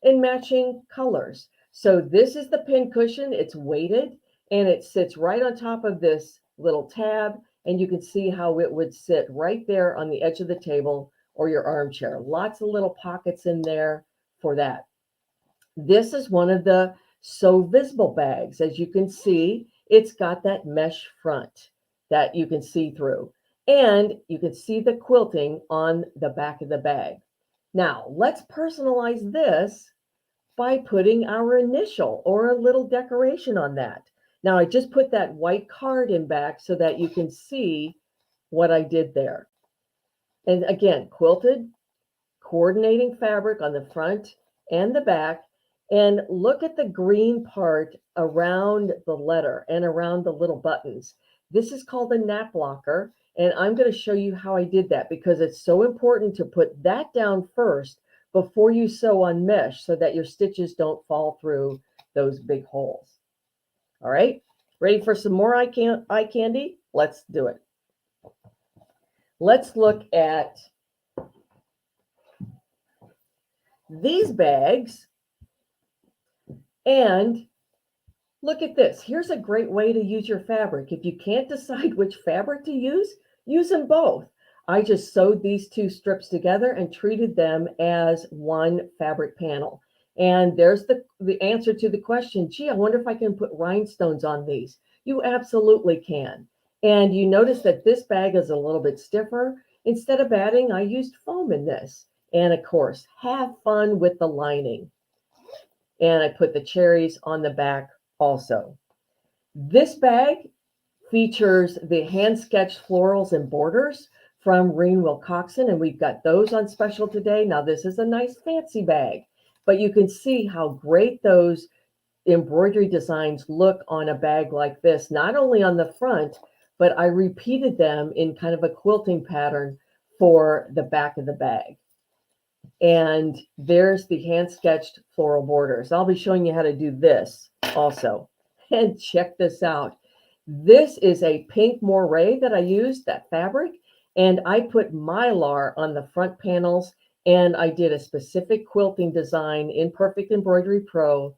in matching colors. So this is the pin cushion. It's weighted and it sits right on top of this little tab. And you can see how it would sit right there on the edge of the table or your armchair. Lots of little pockets in there for that. This is one of the So Visible bags. As you can see, it's got that mesh front that you can see through. And you can see the quilting on the back of the bag. Now, let's personalize this by putting our initial or a little decoration on that. Now, I just put that white card in back so that you can see what I did there. And again, quilted coordinating fabric on the front and the back. And look at the green part around the letter and around the little buttons. This is called a nap blocker. And I'm going to show you how I did that because it's so important to put that down first before you sew on mesh so that your stitches don't fall through those big holes. All right, ready for some more eye candy? Let's do it. Let's look at these bags and look at this. Here's a great way to use your fabric. If you can't decide which fabric to use them both. I just sewed these two strips together and treated them as one fabric panel. And there's the answer to the question, gee, I wonder if I can put rhinestones on these. You absolutely can. And you notice that this bag is a little bit stiffer. Instead of batting, I used foam in this. And of course, have fun with the lining. And I put the cherries on the back also. This bag features the hand-sketched florals and borders from Reen Wilcoxon, and we've got those on special today. Now, this is a nice fancy bag, but you can see how great those embroidery designs look on a bag like this, not only on the front, but I repeated them in kind of a quilting pattern for the back of the bag. And there's the hand-sketched floral borders. I'll be showing you how to do this also. And check this out. This is a pink moire that I used, that fabric, and I put Mylar on the front panels, and I did a specific quilting design in Perfect Embroidery Pro,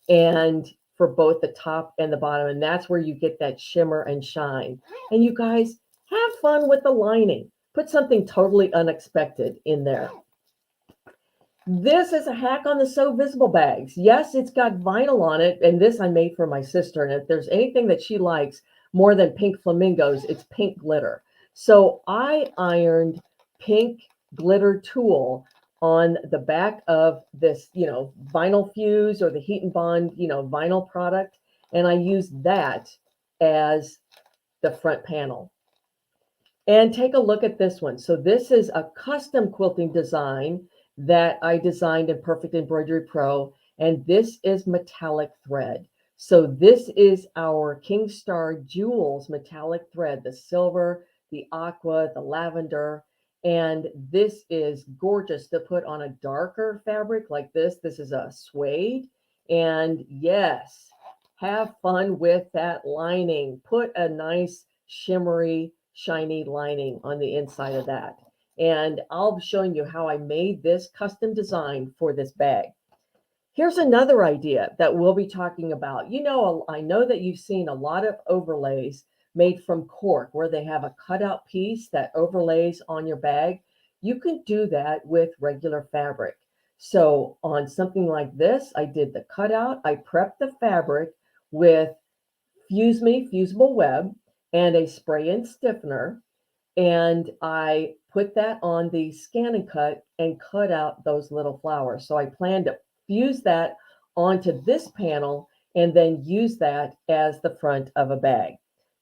and for both the top and the bottom, and that's where you get that shimmer and shine. And you guys, have fun with the lining. Put something totally unexpected in there. This is a hack on the Sew Visible bags. Yes, it's got vinyl on it, and this I made for my sister. And if there's anything that she likes more than pink flamingos, it's pink glitter. So I ironed pink glitter tulle on the back of this, vinyl fuse or the Heat and Bond, vinyl product. And I used that as the front panel. And take a look at this one. So this is a custom quilting design that I designed in Perfect Embroidery Pro, and this is metallic thread. So this is our King Star Jewels metallic thread, the silver, the aqua, the lavender, and this is gorgeous to put on a darker fabric like this. This is a suede, and yes, have fun with that lining. Put a nice shimmery, shiny lining on the inside of that. And I'll be showing you how I made this custom design for this bag. Here's another idea that we'll be talking about. I know that you've seen a lot of overlays made from cork where they have a cutout piece that overlays on your bag. You can do that with regular fabric. So on something like this, I did the cutout. I prepped the fabric with Fuse Me fusible web and a spray and stiffener. And I put that on the scan and cut out those little flowers. So I plan to fuse that onto this panel and then use that as the front of a bag.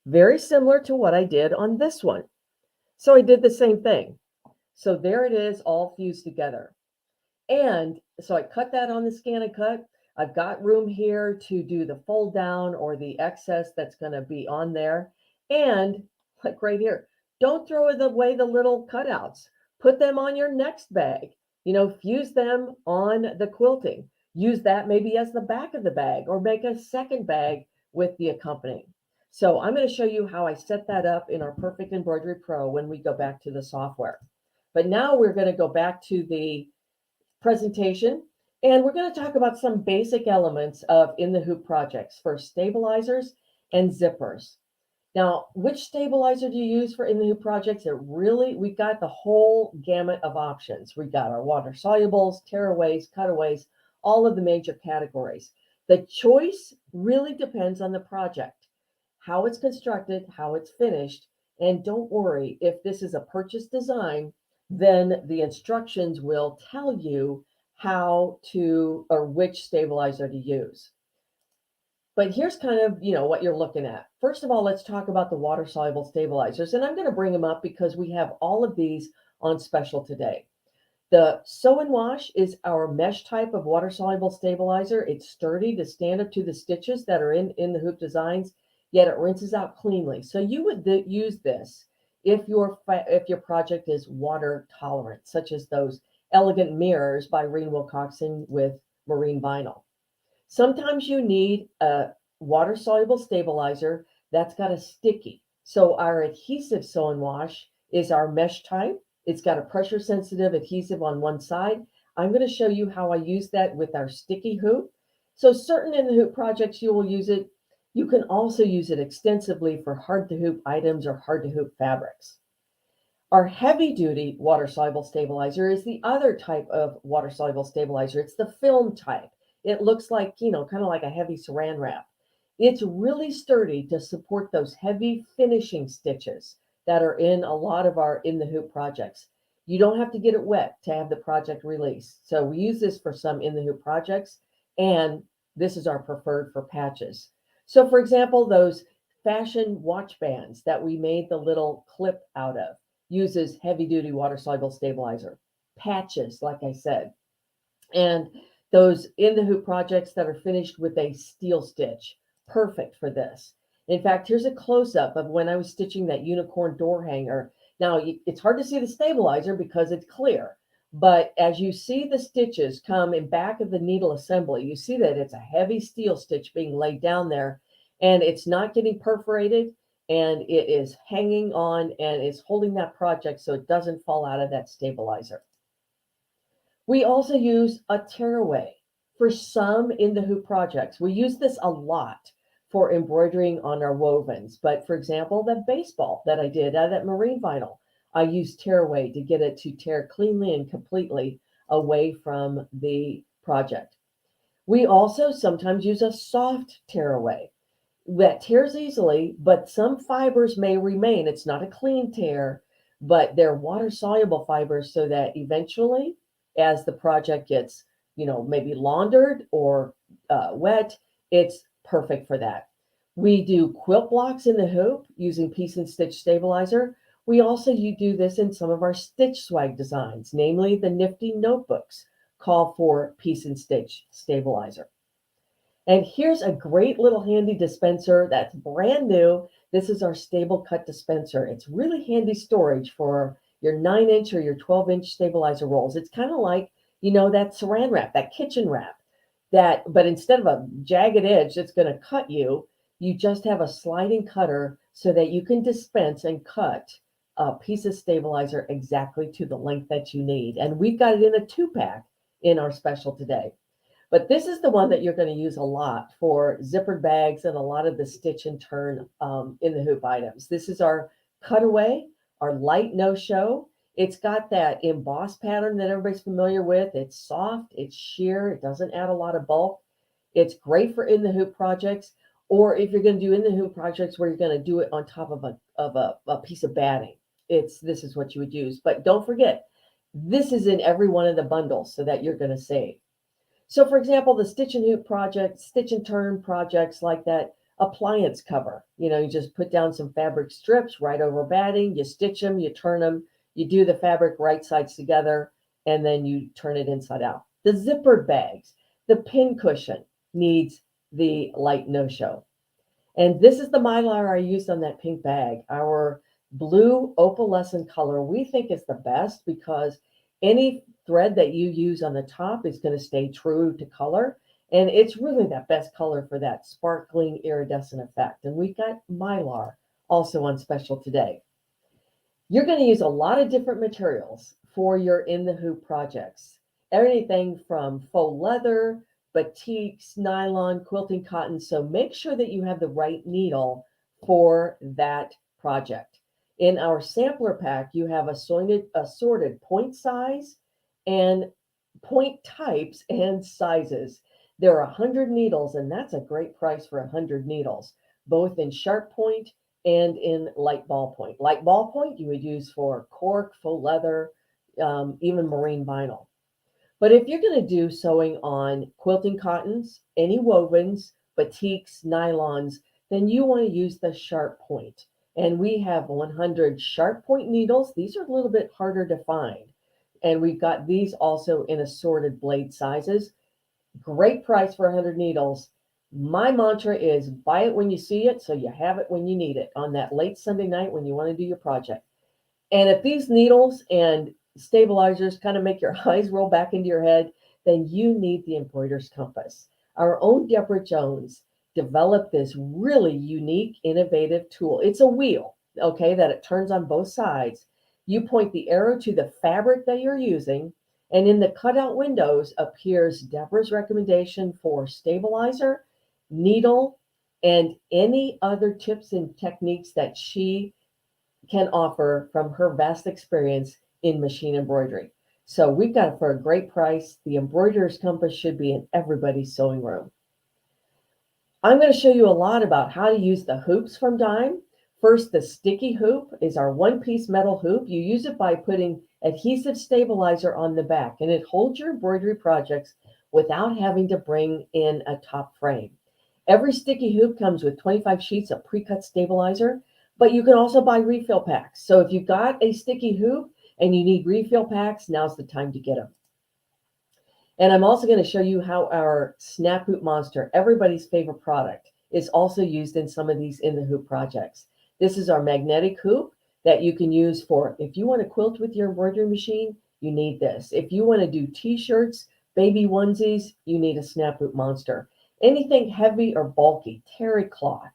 Very similar to what I did on this one. So I did the same thing. So there it is, all fused together. And so I cut that on the scan and cut. I've got room here to do the fold down or the excess that's going to be on there. And like right here, don't throw away the little cutouts. Put them on your next bag. Fuse them on the quilting. Use that maybe as the back of the bag or make a second bag with the accompanying. So I'm going to show you how I set that up in our Perfect Embroidery Pro when we go back to the software. But now we're going to go back to the presentation, and we're going to talk about some basic elements of In the Hoop projects for stabilizers and zippers. Now, which stabilizer do you use for In the Hoop projects? We've got the whole gamut of options. We've got our water solubles, tearaways, cutaways, all of the major categories. The choice really depends on the project, how it's constructed, how it's finished. And don't worry, if this is a purchase design, then the instructions will tell you how to or which stabilizer to use. But here's kind of, what you're looking at. First of all, let's talk about the water soluble stabilizers. And I'm going to bring them up because we have all of these on special today. The sew and wash is our mesh type of water soluble stabilizer. It's sturdy to stand up to the stitches that are in the hoop designs, yet it rinses out cleanly. So you would use this if your project is water tolerant, such as those elegant mirrors by Reen Wilcoxon with marine vinyl. Sometimes you need a water soluble stabilizer that's got a sticky. So our adhesive sew and wash is our mesh type. It's got a pressure sensitive adhesive on one side. I'm going to show you how I use that with our sticky hoop. So certain in the hoop projects you will use it. You can also use it extensively for hard to hoop items or hard to hoop fabrics. Our heavy duty water soluble stabilizer is the other type of water soluble stabilizer. It's the film type. It looks like, kind of like a heavy saran wrap. It's really sturdy to support those heavy finishing stitches that are in a lot of our in the hoop projects. You don't have to get it wet to have the project released. So we use this for some in the hoop projects, and this is our preferred for patches. So for example, those fashion watch bands that we made the little clip out of uses heavy duty water soluble stabilizer. Patches, like I said. And those in the hoop projects that are finished with a steel stitch, perfect for this. In fact, here's a close-up of when I was stitching that unicorn door hanger. Now, it's hard to see the stabilizer because it's clear, but as you see the stitches come in back of the needle assembly, you see that it's a heavy steel stitch being laid down there, and it's not getting perforated, and it is hanging on and is holding that project so it doesn't fall out of that stabilizer. We also use a tearaway for some in the hoop projects. We use this a lot for embroidering on our wovens. But for example, the baseball that I did out of that marine vinyl, I used tearaway to get it to tear cleanly and completely away from the project. We also sometimes use a soft tearaway that tears easily, but some fibers may remain. It's not a clean tear, but they're water soluble fibers so that eventually, as the project gets, maybe laundered or wet, it's perfect for that. We do quilt blocks in the hoop using piece and stitch stabilizer. We also do this in some of our stitch swag designs, namely the nifty notebooks call for piece and stitch stabilizer. And here's a great little handy dispenser that's brand new. This is our stable cut dispenser. It's really handy storage for your 9-inch or your 12-inch stabilizer rolls. It's kind of like, that saran wrap, that kitchen wrap, but instead of a jagged edge that's going to cut you, you just have a sliding cutter so that you can dispense and cut a piece of stabilizer exactly to the length that you need. And we've got it in a 2-pack in our special today. But this is the one that you're going to use a lot for zippered bags and a lot of the stitch and turn in the hoop items. This is our cutaway, our light no-show. It's got that embossed pattern that everybody's familiar with. It's soft, it's sheer, it doesn't add a lot of bulk. It's great for in the hoop projects, or if you're going to do in the hoop projects where you're going to do it on top of a piece of batting. This is what you would use. But don't forget, this is in every one of the bundles so that you're going to save. So for example, the stitch and hoop project, stitch and turn projects like that appliance cover, you just put down some fabric strips right over batting, you stitch them, you turn them, you do the fabric right sides together, and then you turn it inside out. The zippered bags, the pin cushion needs the light no-show. And this is the mylar I used on that pink bag. Our blue opalescent color we think is the best because any thread that you use on the top is going to stay true to color. And it's really that best color for that sparkling iridescent effect. And we've got mylar also on special today. You're going to use a lot of different materials for your in the hoop projects. Anything from faux leather, batiks, nylon, quilting cotton. So make sure that you have the right needle for that project. In our sampler pack, you have assorted point size and point types and sizes. There are 100 needles, and that's a great price for 100 needles, both in sharp point and in light ballpoint. Light ballpoint you would use for cork, faux leather, even marine vinyl. But if you're going to do sewing on quilting cottons, any wovens, batiks, nylons, then you want to use the sharp point. And we have 100 sharp point needles. These are a little bit harder to find. And we've got these also in assorted blade sizes. Great price for 100 needles. My mantra is buy it when you see it so you have it when you need it on that late Sunday night when you want to do your project. And if these needles and stabilizers kind of make your eyes roll back into your head, then you need the embroider's compass. Our own Deborah Jones developed this really unique, innovative tool. It's a wheel, okay, that it turns on both sides. You point the arrow to the fabric that you're using, and in the cutout windows appears Deborah's recommendation for stabilizer, needle, and any other tips and techniques that she can offer from her vast experience in machine embroidery. So we've got it for a great price. The embroiderer's compass should be in everybody's sewing room. I'm going to show you a lot about how to use the hoops from Dime. First, the sticky hoop is our one-piece metal hoop. You use it by putting adhesive stabilizer on the back, and it holds your embroidery projects without having to bring in a top frame. Every sticky hoop comes with 25 sheets of pre-cut stabilizer, but you can also buy refill packs. So if you've got a sticky hoop and you need refill packs, now's the time to get them. And I'm also going to show you how our Snap Hoop Monster, everybody's favorite product, is also used in some of these in the hoop projects. This is our magnetic hoop that you can use for, if you want to quilt with your embroidery machine, you need this. If you want to do t-shirts, baby onesies, you need a Snap Hoop Monster. Anything heavy or bulky, terry cloth,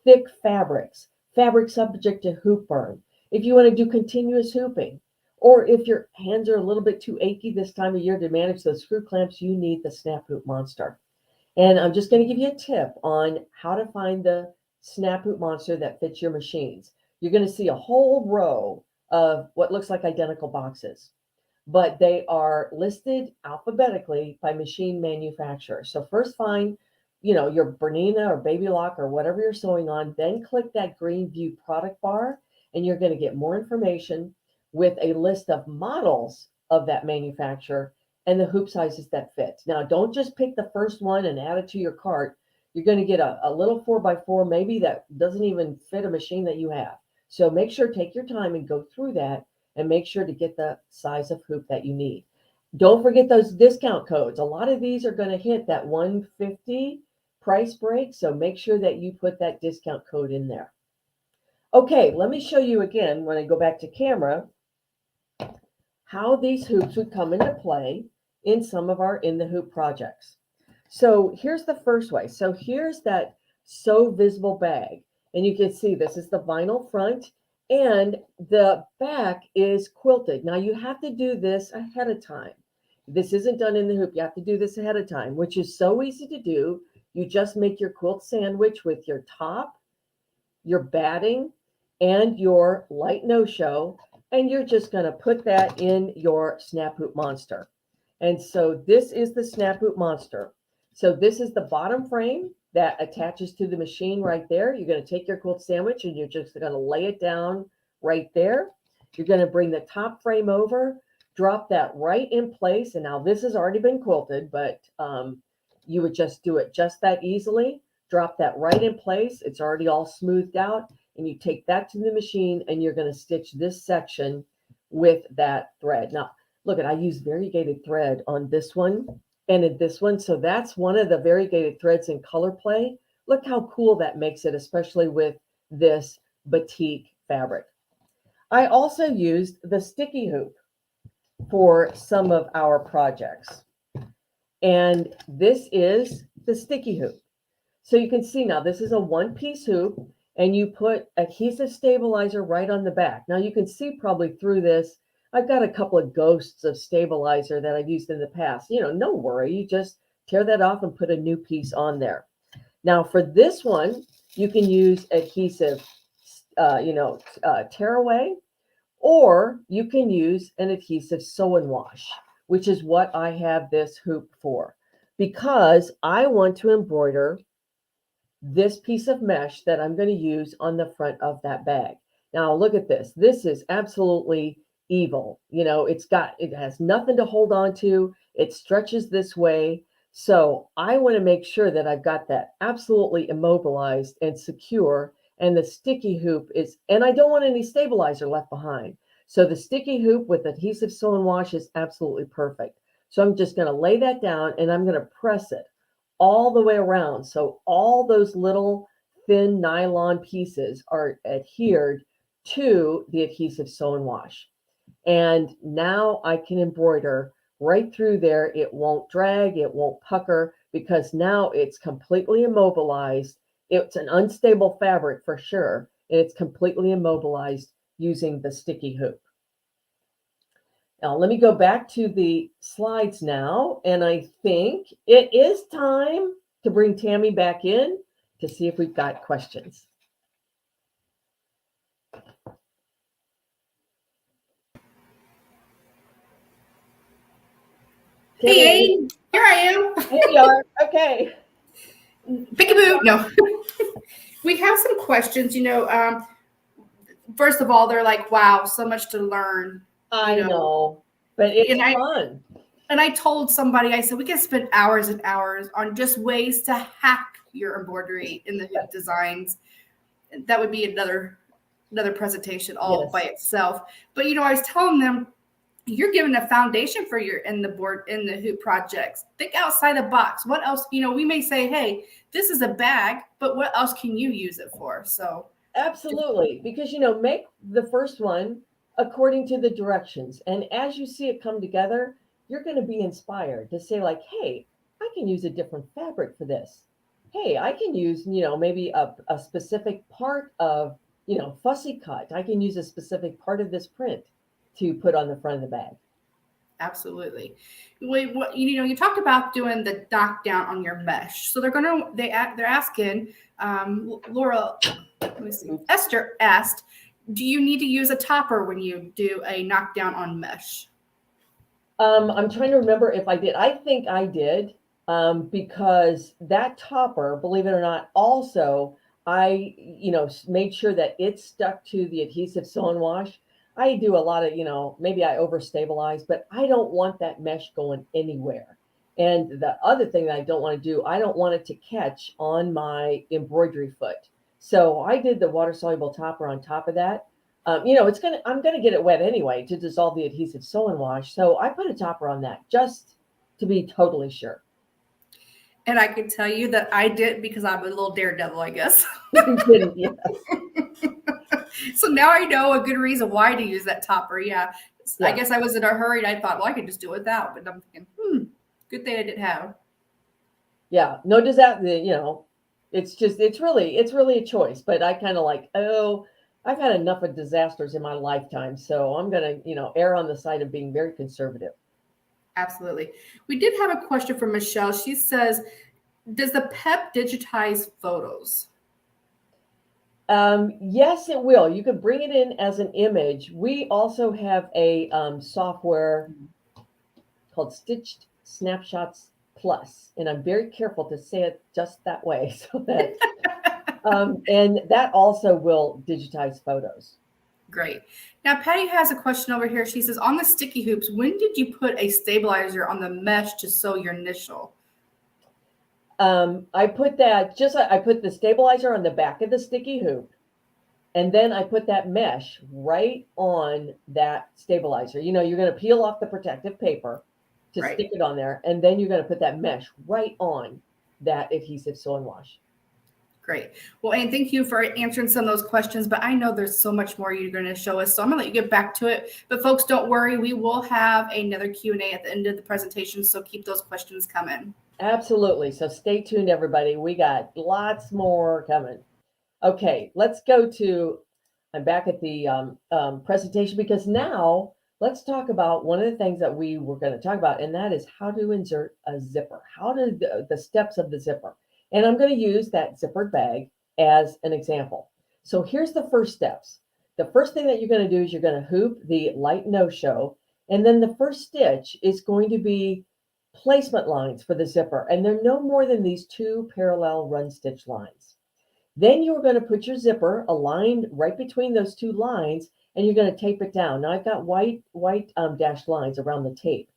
thick fabrics, fabric subject to hoop burn. If you want to do continuous hooping, or if your hands are a little bit too achy this time of year to manage those screw clamps, you need the Snap Hoop Monster. And I'm just going to give you a tip on how to find the Snap Hoop Monster that fits your machines. You're going to see a whole row of what looks like identical boxes, but they are listed alphabetically by machine manufacturer. So first find, your Bernina or Baby Lock or whatever you're sewing on, then click that green View product bar, and you're going to get more information with a list of models of that manufacturer and the hoop sizes that fit. Now, don't just pick the first one and add it to your cart. You're going to get a little 4x4, maybe that doesn't even fit a machine that you have. So make sure, take your time and go through that and make sure to get the size of hoop that you need. Don't forget those discount codes. A lot of these are going to hit that $150 price break. So make sure that you put that discount code in there. Okay, let me show you again, when I go back to camera, how these hoops would come into play in some of our in the hoop projects. So here's the first way. So here's that So Visible bag. And you can see this is the vinyl front and the back is quilted. Now you have to do this ahead of time. This isn't done in the hoop. You have to do this ahead of time, which is so easy to do. You just make your quilt sandwich with your top, your batting, and your light no-show, and you're just going to put that in your Snap Hoop Monster. And so this is the Snap Hoop Monster. So this is the bottom frame that attaches to the machine right there. You're going to take your quilt sandwich and you're just going to lay it down right there. You're going to bring the top frame over, drop that right in place. And now this has already been quilted, but you would just do it just that easily. Drop that right in place. It's already all smoothed out. And you take that to the machine and you're going to stitch this section with that thread. Now, look at, I use variegated thread on this one and in this one. So that's one of the variegated threads in color play. Look how cool that makes it, especially with this batik fabric. I also used the sticky hoop for some of our projects. And this is the sticky hoop. So you can see now this is a one-piece hoop and you put adhesive stabilizer right on the back. Now you can see probably through this, I've got a couple of ghosts of stabilizer that I've used in the past. No worry, you just tear that off and put a new piece on there. Now for this one, you can use adhesive, tear away, or you can use an adhesive sew and wash, which is what I have this hoop for, because I want to embroider this piece of mesh that I'm going to use on the front of that bag. Now look at this. This is absolutely evil. It has nothing to hold on to. It stretches this way. So I want to make sure that I've got that absolutely immobilized and secure. And the sticky hoop is, and I don't want any stabilizer left behind. So the sticky hoop with adhesive sew and wash is absolutely perfect. So I'm just going to lay that down and I'm going to press it all the way around. So all those little thin nylon pieces are adhered to the adhesive sew and wash. And now I can embroider right through there. It won't drag, it won't pucker, because now it's completely immobilized. It's an unstable fabric for sure, and it's completely immobilized using the sticky hoop. Now, let me go back to the slides now, and I think it is time to bring Tammy back in to see if we've got questions. Hey, here I am. Here you are. Okay. Peekaboo. No. We have some questions, first of all, they're like, wow, so much to learn. I know, but it's fun. And I told somebody, I said, we can spend hours and hours on just ways to hack your embroidery in the hoop designs. That would be another presentation all by itself. But, I was telling them, you're given a foundation for your in the hoop projects. Think outside the box. What else? We may say, hey, this is a bag, but what else can you use it for? So absolutely, because make the first one according to the directions, and as you see it come together, you're going to be inspired to say like, hey, I can use a different fabric for this. Hey, I can use maybe a specific part of fussy cut. I can use a specific part of this print to put on the front of the bag. Absolutely. You talked about doing the knockdown on your mesh. So they're asking, Laura, let me see. Esther asked, do you need to use a topper when you do a knockdown on mesh? I'm trying to remember if I did. I think I did, because that topper, believe it or not, also I made sure that it stuck to the adhesive sew and wash. I do a lot of, maybe I overstabilize, but I don't want that mesh going anywhere. And the other thing that I don't want to do, I don't want it to catch on my embroidery foot. So I did the water soluble topper on top of that. I'm gonna get it wet anyway to dissolve the adhesive sew and wash. So I put a topper on that just to be totally sure. And I can tell you that I did, because I'm a little daredevil, I guess. You didn't, yes. So now I know a good reason why to use that topper. Yeah. I guess I was in a hurry and I thought, well, I could just do it without. But I'm thinking, good thing I didn't have. Yeah. No, does that, it's really a choice. But I kind of like, I've had enough of disasters in my lifetime. So I'm going to, err on the side of being very conservative. Absolutely. We did have a question from Michelle. She says, does the PEP digitize photos? Yes, it will. You can bring it in as an image. We also have a software called Stitched Snapshots Plus, and I'm very careful to say it just that way, so that and that also will digitize photos. Great. Now, Patty has a question over here. She says, on the sticky hoops, when did you put a stabilizer on the mesh to sew your initial? I put the stabilizer on the back of the sticky hoop, and then I put that mesh right on that stabilizer. You're going to peel off the protective paper to stick it on there, and then you're going to put that mesh right on that adhesive sew and wash. Great. Well, and thank you for answering some of those questions, but I know there's so much more you're going to show us, so I'm going to let you get back to it. But folks, don't worry. We will have another Q&A at the end of the presentation, so keep those questions coming. Absolutely. So stay tuned, everybody. We got lots more coming. Okay, let's go to, I'm back at the presentation, because now let's talk about one of the things that we were going to talk about, and that is how to insert a zipper, the steps of the zipper. And I'm going to use that zippered bag as an example. So here's the first steps. The first thing that you're going to do is you're going to hoop the light no-show, and then the first stitch is going to be placement lines for the zipper, and they're no more than these two parallel run stitch lines. Then you're going to put your zipper aligned right between those two lines, and you're going to tape it down. Now I've got white dashed lines around the tape,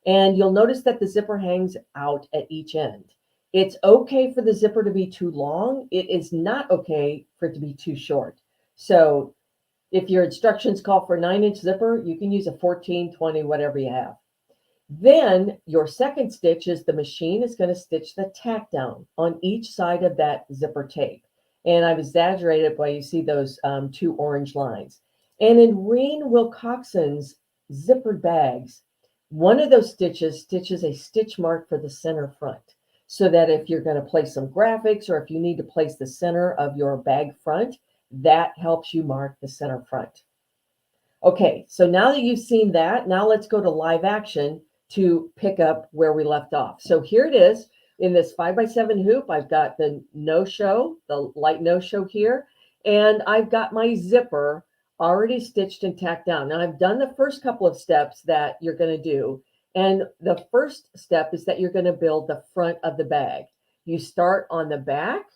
and you'll notice that the zipper hangs out at each end. It's okay for the zipper to be too long. It is not okay for it to be too short. So If your instructions call for 9-inch zipper, you can use a 14, 20, whatever you have. Then your second stitch is the machine is going to stitch the tack down on each side of that zipper tape. And I've exaggerated by you see those 2 orange lines. And in Reen Wilcoxon's zippered bags, one of those stitches a stitch mark for the center front. So that if you're going to place some graphics or if you need to place the center of your bag front, that helps you mark the center front. Okay, so now that you've seen that, now let's go to live action to pick up where we left off. So here it is in this 5x7 hoop. I've got the no-show, the light no-show here, and I've got my zipper already stitched and tacked down. Now I've done the first couple of steps that you're going to do. And the first step is that you're going to build the front of the bag. You start on the back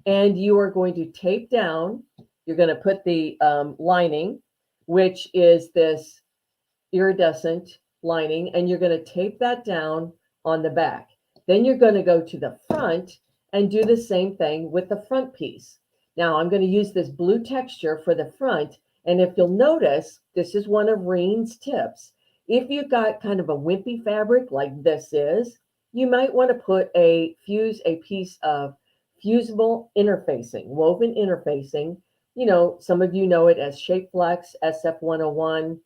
and you are going to tape down. You're going to put the lining, which is this iridescent lining, and you're going to tape that down on the back. Then you're going to go to the front and do the same thing with the front piece. Now I'm going to use this blue texture for the front. And if you'll notice, this is one of Reen's tips. If you've got kind of a wimpy fabric like this is, you might want to fuse a piece of fusible interfacing, woven interfacing. You know, some of you know it as Shape Flex SF101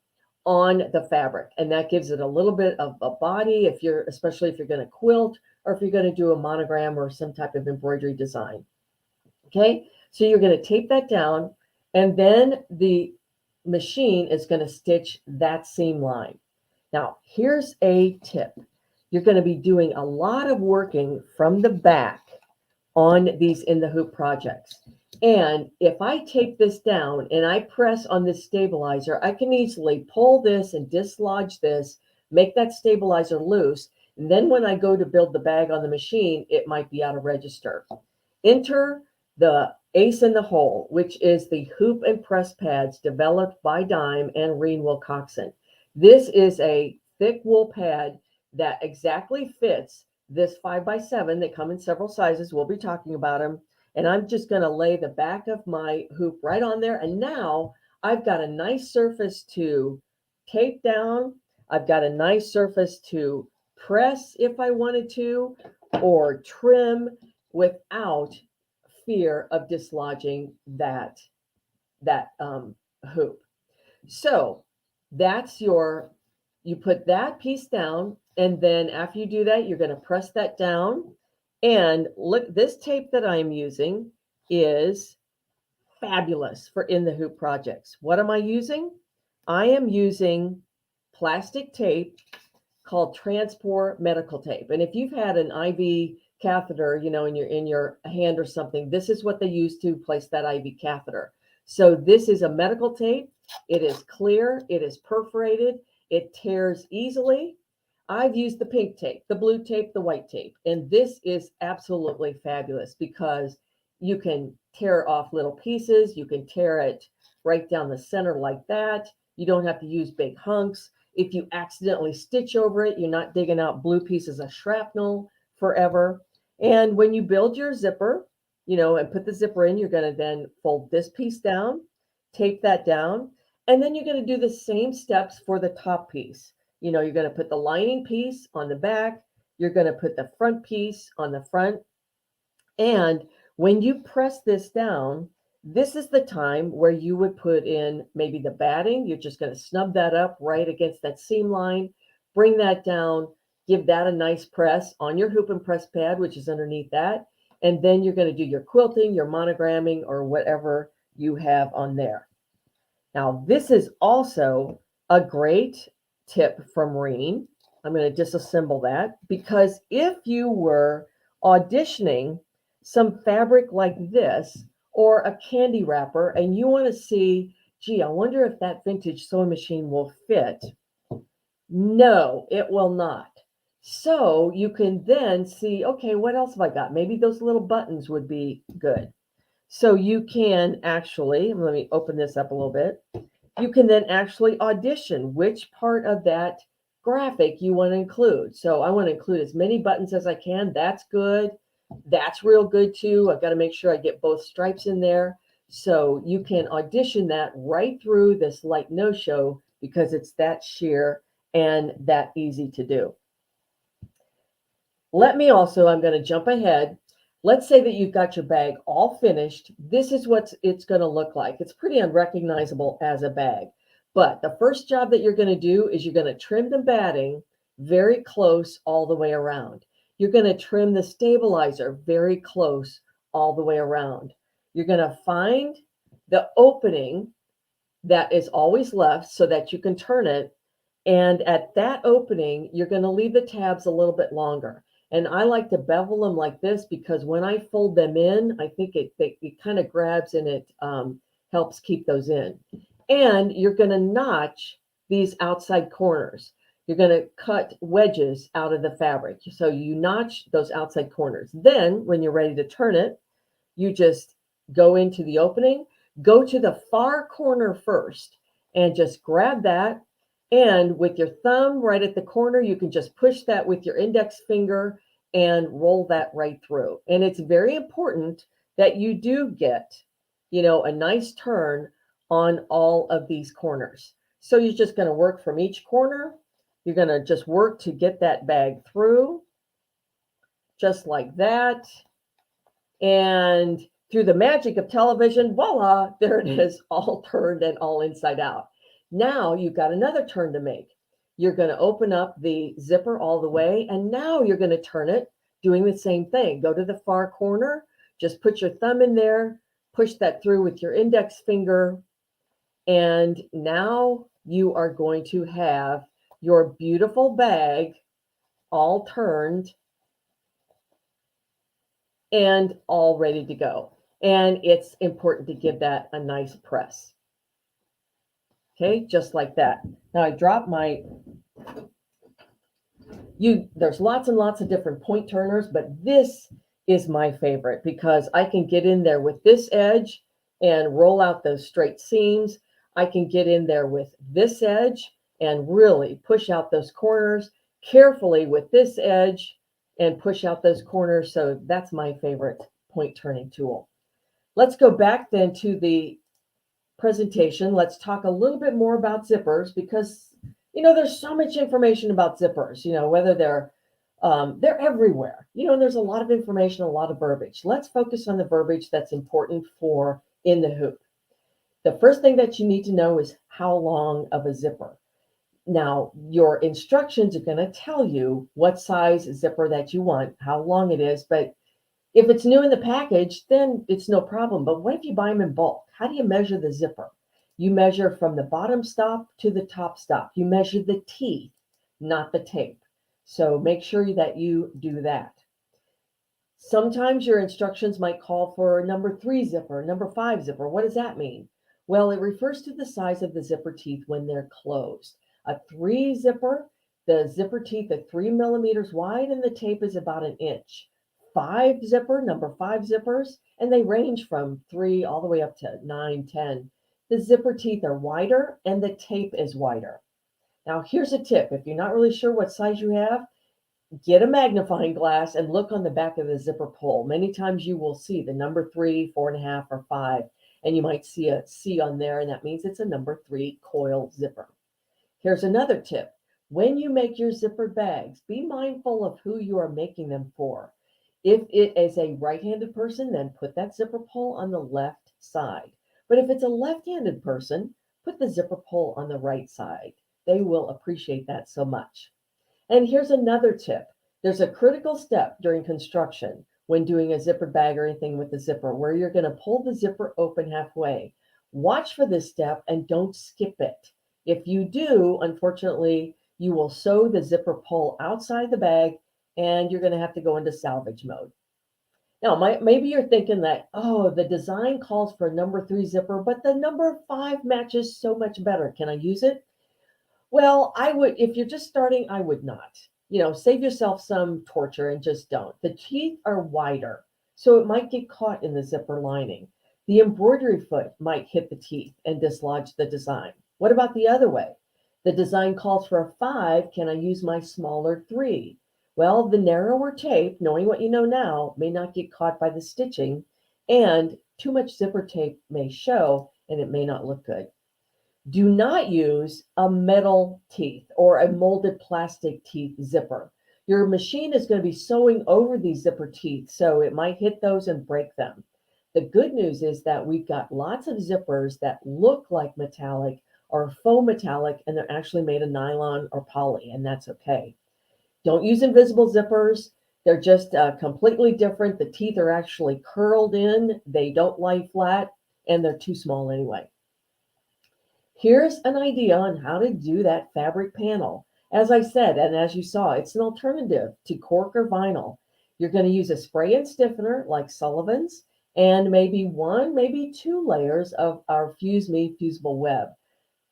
on the fabric. And that gives it a little bit of a body, especially if you're going to quilt or if you're going to do a monogram or some type of embroidery design. Okay, so you're going to tape that down, and then the machine is going to stitch that seam line. Now, here's a tip. You're going to be doing a lot of working from the back on these in the hoop projects. And if I tape this down and I press on this stabilizer, I can easily pull this and dislodge this, make that stabilizer loose. And then when I go to build the bag on the machine, it might be out of register. Enter the ace in the hole, which is the hoop and press pads developed by Dime and Reen Wilcoxon. This is a thick wool pad that exactly fits this 5x7. They come in several sizes. We'll be talking about them. And I'm just going to lay the back of my hoop right on there. And now I've got a nice surface to tape down. I've got a nice surface to press if I wanted to, or trim without fear of dislodging that hoop. So that's you put that piece down, and then after you do that, you're going to press that down. And look, this tape that I'm using is fabulous for in the hoop projects. What am I using? I am using plastic tape called Transport medical tape. And if you've had an IV catheter, you know, in your hand or something, this is what they use to place that IV catheter. So this is a medical tape. It is clear, it is perforated, it tears easily. I've used the pink tape, the blue tape, the white tape, and this is absolutely fabulous because you can tear off little pieces. You can tear it right down the center like that. You don't have to use big hunks. If you accidentally stitch over it, you're not digging out blue pieces of shrapnel forever. And when you build your zipper, you know, and put the zipper in, you're going to then fold this piece down, tape that down, and then you're going to do the same steps for the top piece. You know, you're going to put the lining piece on the back. You're going to put the front piece on the front. And when you press this down, this is the time where you would put in maybe the batting. You're just going to snub that up right against that seam line, bring that down, give that a nice press on your hoop and press pad, which is underneath that. And then you're going to do your quilting, your monogramming, or whatever you have on there. Now, this is also a great tip from Reen. I'm going to disassemble that because if you were auditioning some fabric like this or a candy wrapper and you want to see, gee, I wonder if that vintage sewing machine will fit. No, it will not. So you can then see, okay, what else have I got? Maybe those little buttons would be good. So you can actually, let me open this up a little bit. You can then actually audition which part of that graphic you want to include. So I want to include as many buttons as I can. That's good. That's real good too. I've got to make sure I get both stripes in there. So you can audition that right through this light no-show because it's that sheer and that easy to do. I'm going to jump ahead. Let's say that you've got your bag all finished. This is what it's going to look like. It's pretty unrecognizable as a bag. But the first job that you're going to do is you're going to trim the batting very close all the way around. You're going to trim the stabilizer very close all the way around. You're going to find the opening that is always left so that you can turn it. And at that opening, you're going to leave the tabs a little bit longer. And I like to bevel them like this because when I fold them in, I think it kind of grabs and it helps keep those in. And you're going to notch these outside corners. You're going to cut wedges out of the fabric. So you notch those outside corners. Then when you're ready to turn it, you just go into the opening, go to the far corner first and just grab that. And with your thumb right at the corner, you can just push that with your index finger and roll that right through. And it's very important that you do get, a nice turn on all of these corners. So you're just going to work from each corner. You're going to just work to get that bag through, just like that. And through the magic of television, voila, there it is, all turned and all inside out. Now you've got another turn to make. You're going to open up the zipper all the way, and now you're going to turn it, doing the same thing. Go to the far corner, just put your thumb in there, push that through with your index finger, and now you are going to have your beautiful bag all turned and all ready to go. And it's important to give that a nice press. Okay, just like that. Now I dropped there's lots and lots of different point turners, but this is my favorite because I can get in there with this edge and roll out those straight seams. I can get in there with this edge and really push out those corners carefully with this edge and push out those corners. So that's my favorite point turning tool. Let's go back then to the presentation. Let's talk a little bit more about zippers because, there's so much information about zippers, whether they're everywhere, and there's a lot of information, a lot of verbiage. Let's focus on the verbiage that's important for in the hoop. The first thing that you need to know is how long of a zipper. Now, your instructions are going to tell you what size zipper that you want, how long it is, but if it's new in the package, then it's no problem. But what if you buy them in bulk? How do you measure the zipper? You measure from the bottom stop to the top stop. You measure the teeth, not the tape. So make sure that you do that. Sometimes your instructions might call for a number 3 zipper, number 5 zipper. What does that mean? Well, it refers to the size of the zipper teeth when they're closed. A 3 zipper, the zipper teeth are 3 millimeters wide and the tape is about an inch. 5 zipper, number 5 zippers, and they range from 3 all the way up to 9, 10. The zipper teeth are wider and the tape is wider. Now, here's a tip. If you're not really sure what size you have, get a magnifying glass and look on the back of the zipper pull. Many times you will see the number 3, 4.5, or 5, and you might see a C on there, and that means it's a number 3 coil zipper. Here's another tip. When you make your zippered bags, be mindful of who you are making them for. If it is a right-handed person, then put that zipper pull on the left side. But if it's a left-handed person, put the zipper pull on the right side. They will appreciate that so much. And here's another tip. There's a critical step during construction when doing a zippered bag or anything with the zipper where you're going to pull the zipper open halfway. Watch for this step and don't skip it. If you do, unfortunately, you will sew the zipper pull outside the bag and you're going to have to go into salvage mode. Now, maybe you're thinking that, the design calls for a number 3 zipper, but the number 5 matches so much better. Can I use it? Well, I would, if you're just starting, I would not. Save yourself some torture and just don't. The teeth are wider, so it might get caught in the zipper lining. The embroidery foot might hit the teeth and dislodge the design. What about the other way? The design calls for a 5. Can I use my smaller 3? Well, the narrower tape, knowing what you know now, may not get caught by the stitching, and too much zipper tape may show and it may not look good. Do not use a metal teeth or a molded plastic teeth zipper. Your machine is going to be sewing over these zipper teeth, so it might hit those and break them. The good news is that we've got lots of zippers that look like metallic or faux metallic, and they're actually made of nylon or poly, and that's okay. Don't use invisible zippers. They're just completely different. The teeth are actually curled in, they don't lie flat, and they're too small anyway. Here's an idea on how to do that fabric panel. As I said, and as you saw, it's an alternative to cork or vinyl. You're going to use a spray and stiffener like Sullivan's and maybe one, maybe two layers of our Fuse Me fusible web.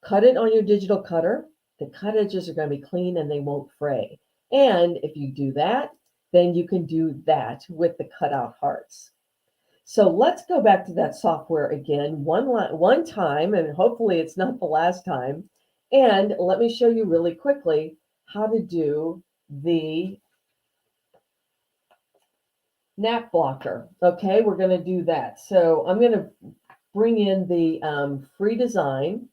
Cut it on your digital cutter. The cut edges are going to be clean and they won't fray. And if you do that, then you can do that with the cutout hearts. So let's go back to that software again one time, and hopefully it's not the last time. And let me show you really quickly how to do the nap blocker. Okay, we're going to do that. So I'm going to bring in the free design,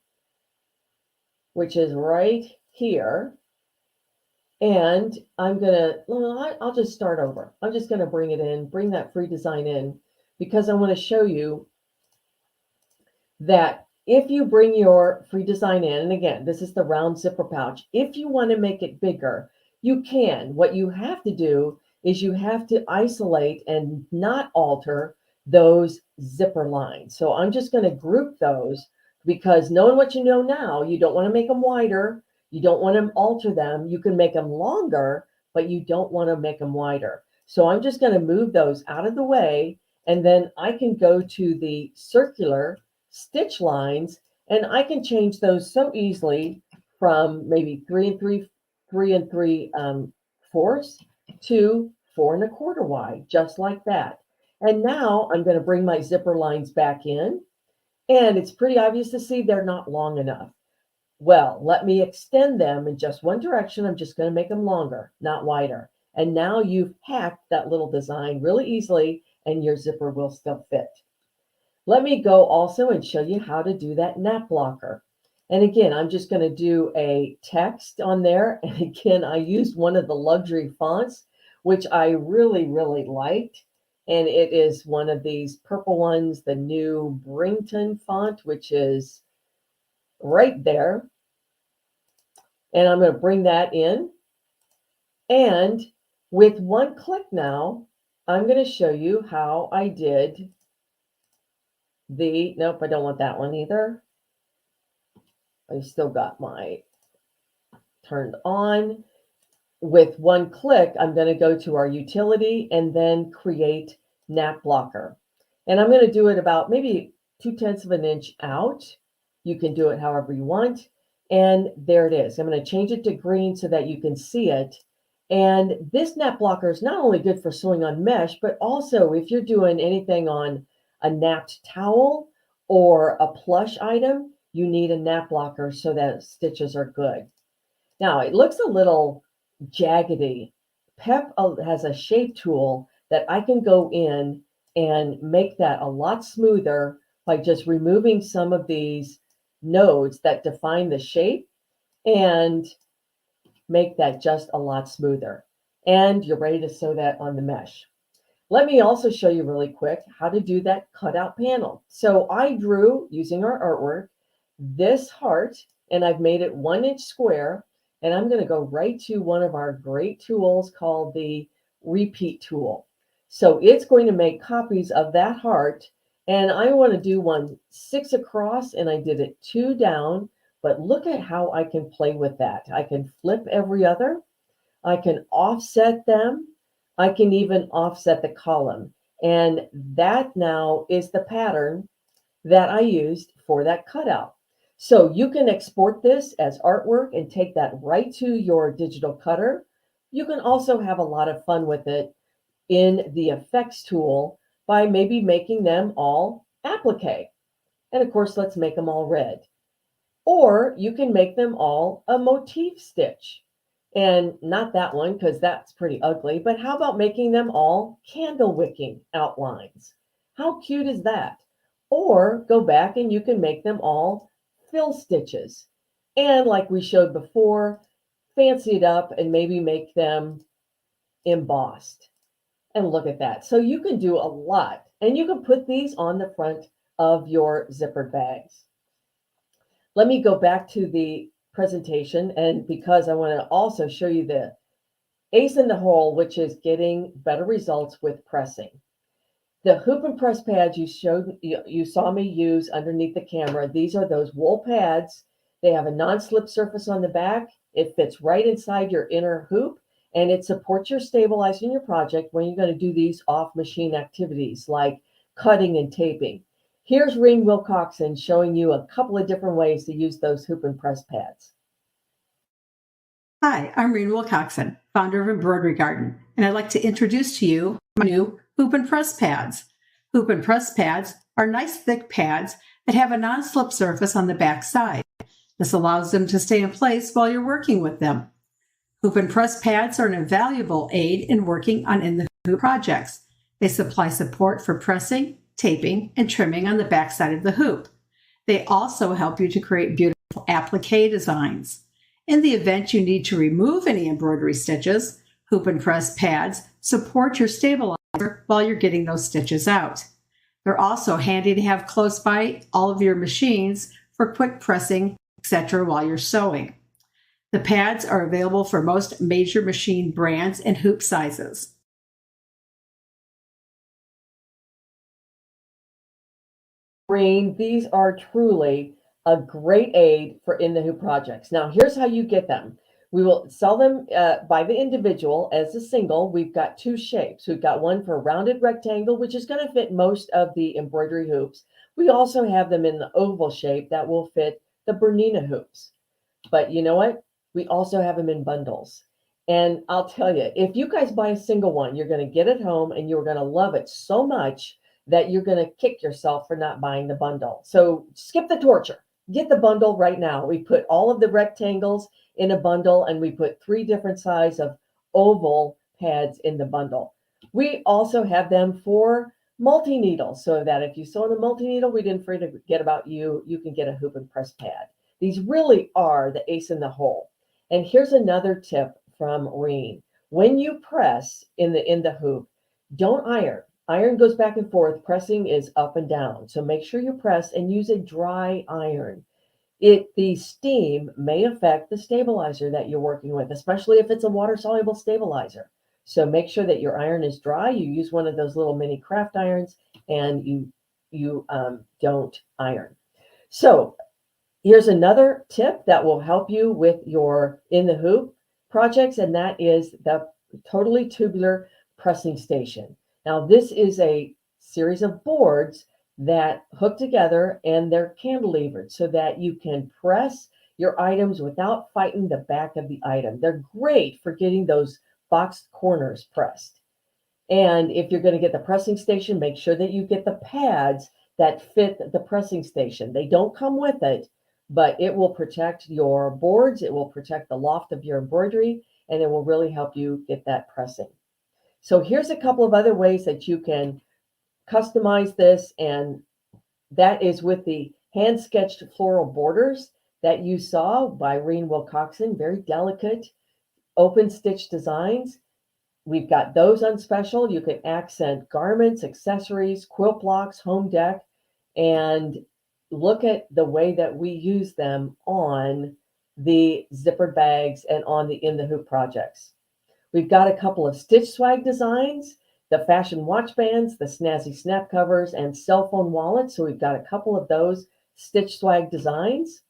which is right here. And I'm going to, well, I'll just start over. I'm just going to bring it in, bring that free design in, because I want to show you that if you bring your free design in, and again, this is the round zipper pouch, if you want to make it bigger, you can. What you have to do is you have to isolate and not alter those zipper lines. So I'm just going to group those, because knowing what you know now, you don't want to make them wider. You don't want to alter them. You can make them longer, but you don't want to make them wider. So I'm just going to move those out of the way, and then I can go to the circular stitch lines, and I can change those so easily from maybe 3 3 4 to 4 1/4 wide, just like that. And now I'm going to bring my zipper lines back in, and it's pretty obvious to see they're not long enough. Well, let me extend them in just one direction. I'm just going to make them longer, not wider. And now you've hacked that little design really easily, and your zipper will still fit. Let me go also and show you how to do that nap blocker. And again, I'm just going to do a text on there. And again, I used one of the luxury fonts, which I really, really liked. And it is one of these purple ones, the new Brington font, which is right there. And I'm going to bring that in. And with one click now, I'm going to show you how I did nope, I don't want that one either. I still got my turned on. With one click, I'm going to go to our utility and then create nap blocker. And I'm going to do it about maybe 2/10 of an inch out. You can do it however you want. And there it is. I'm going to change it to green so that you can see it. And this nap blocker is not only good for sewing on mesh, but also if you're doing anything on a napped towel or a plush item, you need a nap blocker so that stitches are good. Now, it looks a little jaggedy. Pep has a shape tool that I can go in and make that a lot smoother by just removing some of these nodes that define the shape and make that just a lot smoother. And you're ready to sew that on the mesh. Let me also show you really quick how to do that cutout panel. So I drew, using our artwork, this heart, and I've made it 1 inch square. And I'm going to go right to one of our great tools called the repeat tool. So it's going to make copies of that heart. And I want to do one 6 across, and I did it 2 down. But look at how I can play with that. I can flip every other. I can offset them. I can even offset the column. And that now is the pattern that I used for that cutout. So you can export this as artwork and take that right to your digital cutter. You can also have a lot of fun with it in the effects tool by maybe making them all applique. And of course, let's make them all red. Or you can make them all a motif stitch. And not that one, because that's pretty ugly. But how about making them all candle wicking outlines? How cute is that? Or go back and you can make them all fill stitches. And like we showed before, fancy it up and maybe make them embossed. And look at that. So you can do a lot. And you can put these on the front of your zippered bags. Let me go back to the presentation, and because I want to also show you the ace in the hole, which is getting better results with pressing. The hoop and press pads you saw me use underneath the camera. These are those wool pads. They have a non-slip surface on the back. It fits right inside your inner hoop, and it supports your stabilizing your project when you're going to do these off-machine activities like cutting and taping. Here's Reen Wilcoxon showing you a couple of different ways to use those hoop and press pads. Hi, I'm Reen Wilcoxon, founder of Embroidery Garden, and I'd like to introduce to you my new hoop and press pads. Hoop and press pads are nice thick pads that have a non-slip surface on the back side. This allows them to stay in place while you're working with them. Hoop and press pads are an invaluable aid in working on in-the-hoop projects. They supply support for pressing, taping, and trimming on the back side of the hoop. They also help you to create beautiful applique designs. In the event you need to remove any embroidery stitches, hoop and press pads support your stabilizer while you're getting those stitches out. They're also handy to have close by all of your machines for quick pressing, etc. while you're sewing. The pads are available for most major machine brands and hoop sizes. Reen, these are truly a great aid for in the hoop projects. Now, here's how you get them. We will sell them by the individual as a single. We've got two shapes. We've got one for a rounded rectangle, which is going to fit most of the embroidery hoops. We also have them in the oval shape that will fit the Bernina hoops. But you know what? We also have them in bundles. And I'll tell you, if you guys buy a single one, you're going to get it home and you're going to love it so much that you're going to kick yourself for not buying the bundle. So skip the torture. Get the bundle right now. We put all of the rectangles in a bundle, and we put 3 different sizes of oval pads in the bundle. We also have them for multi-needle, so that if you sew on a multi-needle, we didn't forget about you. You can get a hoop and press pad. These really are the ace in the hole. And here's another tip from Reen. When you press in the hoop, don't iron. Iron goes back and forth. Pressing is up and down. So make sure you press and use a dry iron. The steam may affect the stabilizer that you're working with, especially if it's a water-soluble stabilizer. So make sure that your iron is dry. You use one of those little mini craft irons, and you don't iron. So here's another tip that will help you with your in the hoop projects, and that is the totally tubular pressing station. Now, this is a series of boards that hook together, and they're cantilevered so that you can press your items without fighting the back of the item. They're great for getting those boxed corners pressed. And if you're going to get the pressing station, make sure that you get the pads that fit the pressing station. They don't come with it, but it will protect your boards, it will protect the loft of your embroidery, and it will really help you get that pressing. So here's a couple of other ways that you can customize this, and that is with the hand-sketched floral borders that you saw by Reen Wilcoxon. Very delicate, open stitch designs. We've got those on special. You can accent garments, accessories, quilt blocks, home deck, and look at the way that we use them on the zippered bags and on the in the hoop projects. We've got a couple of stitch swag designs, the fashion watch bands, the snazzy snap covers, and cell phone wallets. So we've got a couple of those stitch swag designs.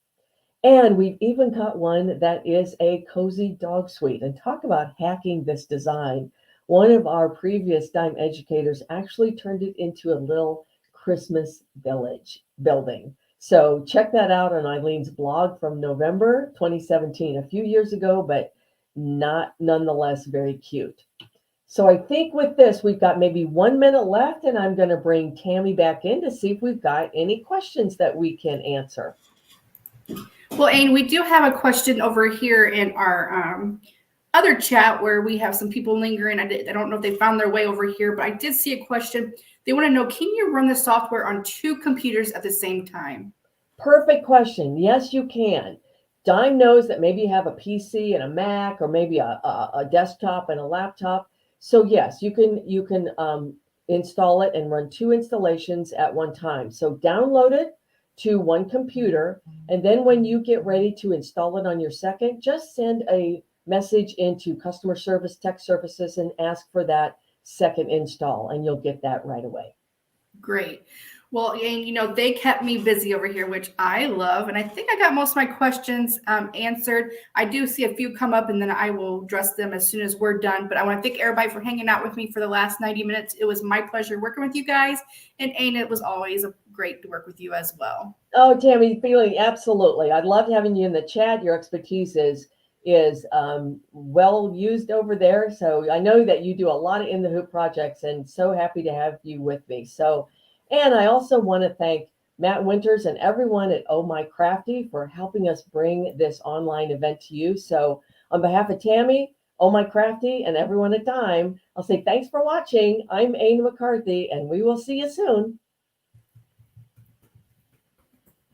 And we've even got one that is a cozy dog suite. And talk about hacking this design. One of our previous dime educators actually turned it into a little Christmas village building. So check that out on Eileen's blog from November 2017, a few years ago, but nonetheless very cute. So I think with this, we've got maybe 1 minute left, and I'm going to bring Tammy back in to see if we've got any questions that we can answer. Well, Ain, we do have a question over here in our other chat where we have some people lingering. I don't know if they found their way over here, but I did see a question. They want to know, can you run the software on 2 computers at the same time? Perfect question. Yes, you can. Dime knows that maybe you have a PC and a Mac, or maybe a desktop and a laptop. So yes, you can install it and run 2 installations at one time. So download it to one computer, and then when you get ready to install it on your second, just send a message into customer service tech services and ask for that second install, and you'll get that right away. Great. Well, and they kept me busy over here, which I love. And I think I got most of my questions answered. I do see a few come up, and then I will address them as soon as we're done. But I want to thank everybody for hanging out with me for the last 90 minutes. It was my pleasure working with you guys. And Aina, it was always great to work with you as well. Oh, Tammy, feeling absolutely. I loved having you in the chat. Your expertise is well used over there. So I know that you do a lot of in the hoop projects, and so happy to have you with me. So, and I also want to thank Matt Winters and everyone at Oh My Crafty for helping us bring this online event to you. So on behalf of Tammy, Oh My Crafty, and everyone at Dime, I'll say thanks for watching. I'm Aina McCarthy, and we will see you soon.